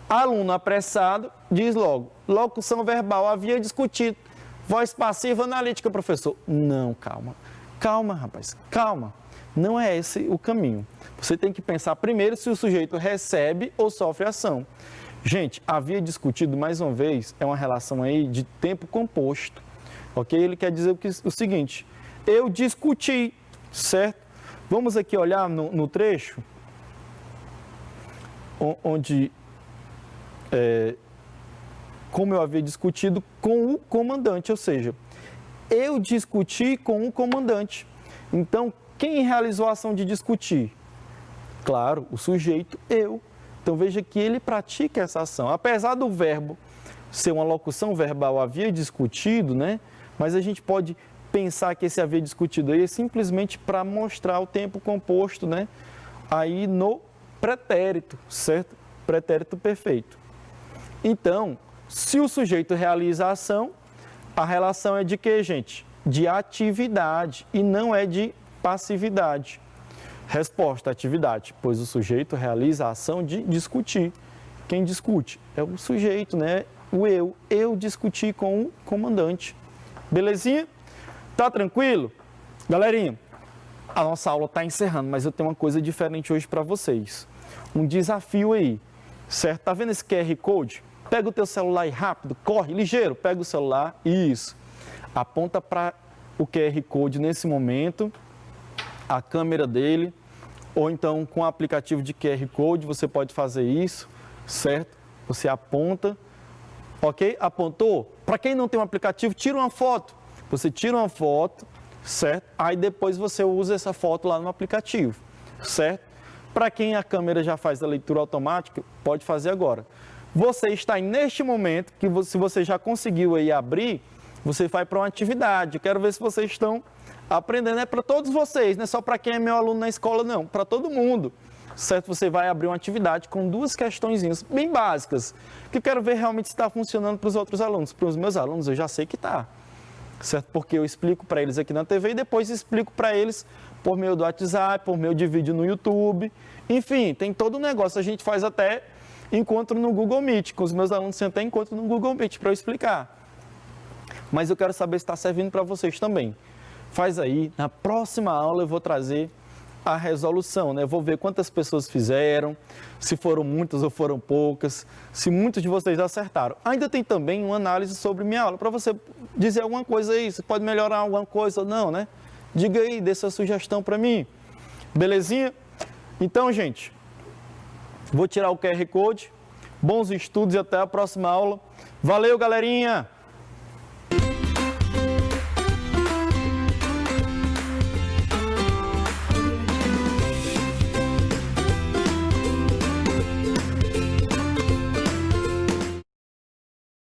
Aluno apressado diz logo, locução verbal, havia discutido. Voz passiva analítica, professor. Não, calma. Calma, rapaz, calma. Não é esse o caminho. Você tem que pensar primeiro se o sujeito recebe ou sofre ação. Gente, havia discutido, mais uma vez, é uma relação aí de tempo composto, ok? Ele quer dizer o seguinte, eu discuti, certo? Vamos aqui olhar no trecho, onde, como eu havia discutido com o comandante, ou seja, eu discuti com o comandante. Então, quem realizou a ação de discutir? Claro, o sujeito, eu. Então, veja que ele pratica essa ação. Apesar do verbo ser uma locução verbal, havia discutido, né? Mas a gente pode pensar que esse havia discutido aí é simplesmente para mostrar o tempo composto, né? Aí no pretérito, certo? Pretérito perfeito. Então, se o sujeito realiza a ação, a relação é de quê, gente? De atividade e não é de passividade. Resposta, atividade, pois o sujeito realiza a ação de discutir. Quem discute? É o sujeito, né? O eu. Eu discuti com o comandante. Belezinha? Tá tranquilo? Galerinha, a nossa aula está encerrando, mas eu tenho uma coisa diferente hoje para vocês. Um desafio aí, certo? Tá vendo esse QR Code? Pega o teu celular aí rápido, corre, ligeiro, pega o celular, isso. Aponta para o QR Code nesse momento, a câmera dele, ou então com o aplicativo de QR Code você pode fazer isso, certo? Você aponta, ok? Apontou? Para quem não tem um aplicativo, tira uma foto. Você tira uma foto, certo? Aí depois você usa essa foto lá no aplicativo, certo? Para quem a câmera já faz a leitura automática, pode fazer agora. Você está aí neste momento, que se você já conseguiu aí abrir, você vai para uma atividade. Eu quero ver se vocês estão Aprendendo é para todos vocês, não é só para quem é meu aluno na escola, não, para todo mundo. Certo? Você vai abrir uma atividade com 2 questõezinhas bem básicas, que eu quero ver realmente se está funcionando para os outros alunos. Para os meus alunos eu já sei que está, certo? Porque eu explico para eles aqui na TV e depois explico para eles por meio do WhatsApp, por meio de vídeo no YouTube. Enfim, tem todo um negócio. A gente faz até encontro no Google Meet, com os meus alunos tem até encontro no Google Meet para eu explicar. Mas eu quero saber se está servindo para vocês também. Faz aí, na próxima aula eu vou trazer a resolução, né? Eu vou ver quantas pessoas fizeram, se foram muitas ou foram poucas, se muitos de vocês acertaram. Ainda tem também uma análise sobre minha aula, para você dizer alguma coisa aí, se pode melhorar alguma coisa ou não, né? Diga aí, dê sua sugestão para mim. Belezinha? Então, gente, vou tirar o QR Code. Bons estudos e até a próxima aula. Valeu, galerinha!